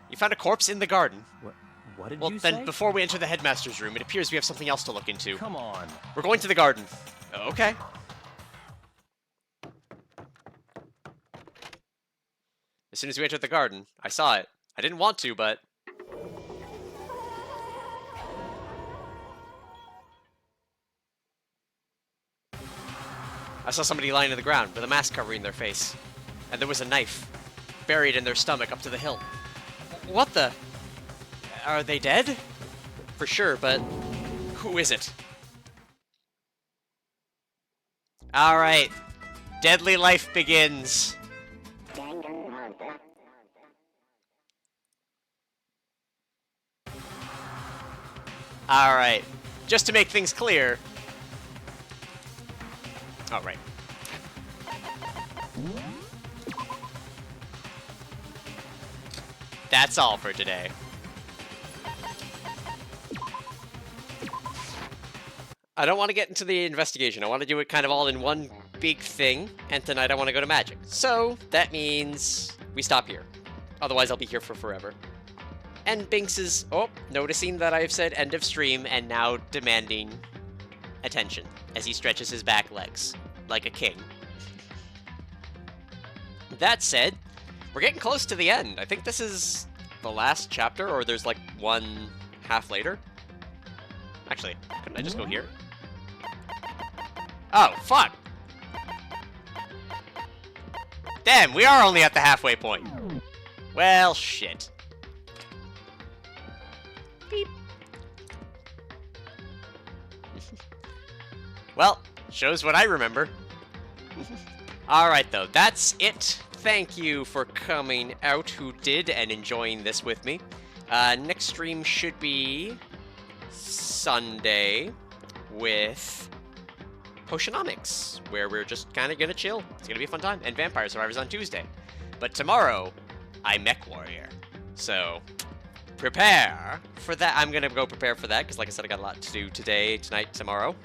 You found a corpse in the garden. What did Well, you then say? before we enter the headmaster's room, it appears we have something else to look into. Come on. We're going to the garden. Okay. As soon as we entered the garden, I saw it. I didn't want to, but... I saw somebody lying on the ground with a mask covering their face. And there was a knife. buried in their stomach up to the hill. What the? Are they dead? For sure, but who is it? Alright. Deadly life begins. Alright. Just to make things clear. Alright. That's all for today. I don't want to get into the investigation. I want to do it kind of all in one big thing, and tonight I want to go to magic. So, that means we stop here. Otherwise, I'll be here for forever. And Binks is, noticing that I've said end of stream and now demanding attention as he stretches his back legs like a king. That said, we're getting close to the end. I think this is the last chapter, or there's like one half later. Actually, couldn't I just go here? Oh, fuck! Damn, we are only at the halfway point. Well, shit. Beep. Well, shows what I remember. Alright, though, that's it. Thank you for coming out, who did, and enjoying this with me. Next stream should be Sunday with Potionomics, where we're just kind of gonna chill. It's gonna be a fun time. And Vampire Survivors on Tuesday. But tomorrow, I'm Mech Warrior. So, prepare for that. I'm gonna go prepare for that, because like I said, I got a lot to do today, tonight, tomorrow.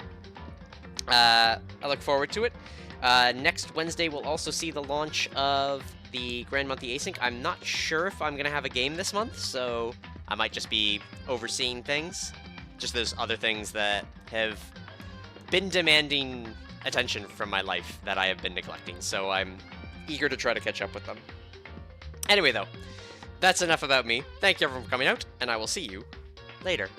I look forward to it. Next Wednesday, we'll also see the launch of the Grand Monthly Async. I'm not sure if I'm going to have a game this month, so I might just be overseeing things. Just there's other things that have been demanding attention from my life that I have been neglecting, so I'm eager to try to catch up with them. Anyway, though, that's enough about me. Thank you everyone for coming out, and I will see you later.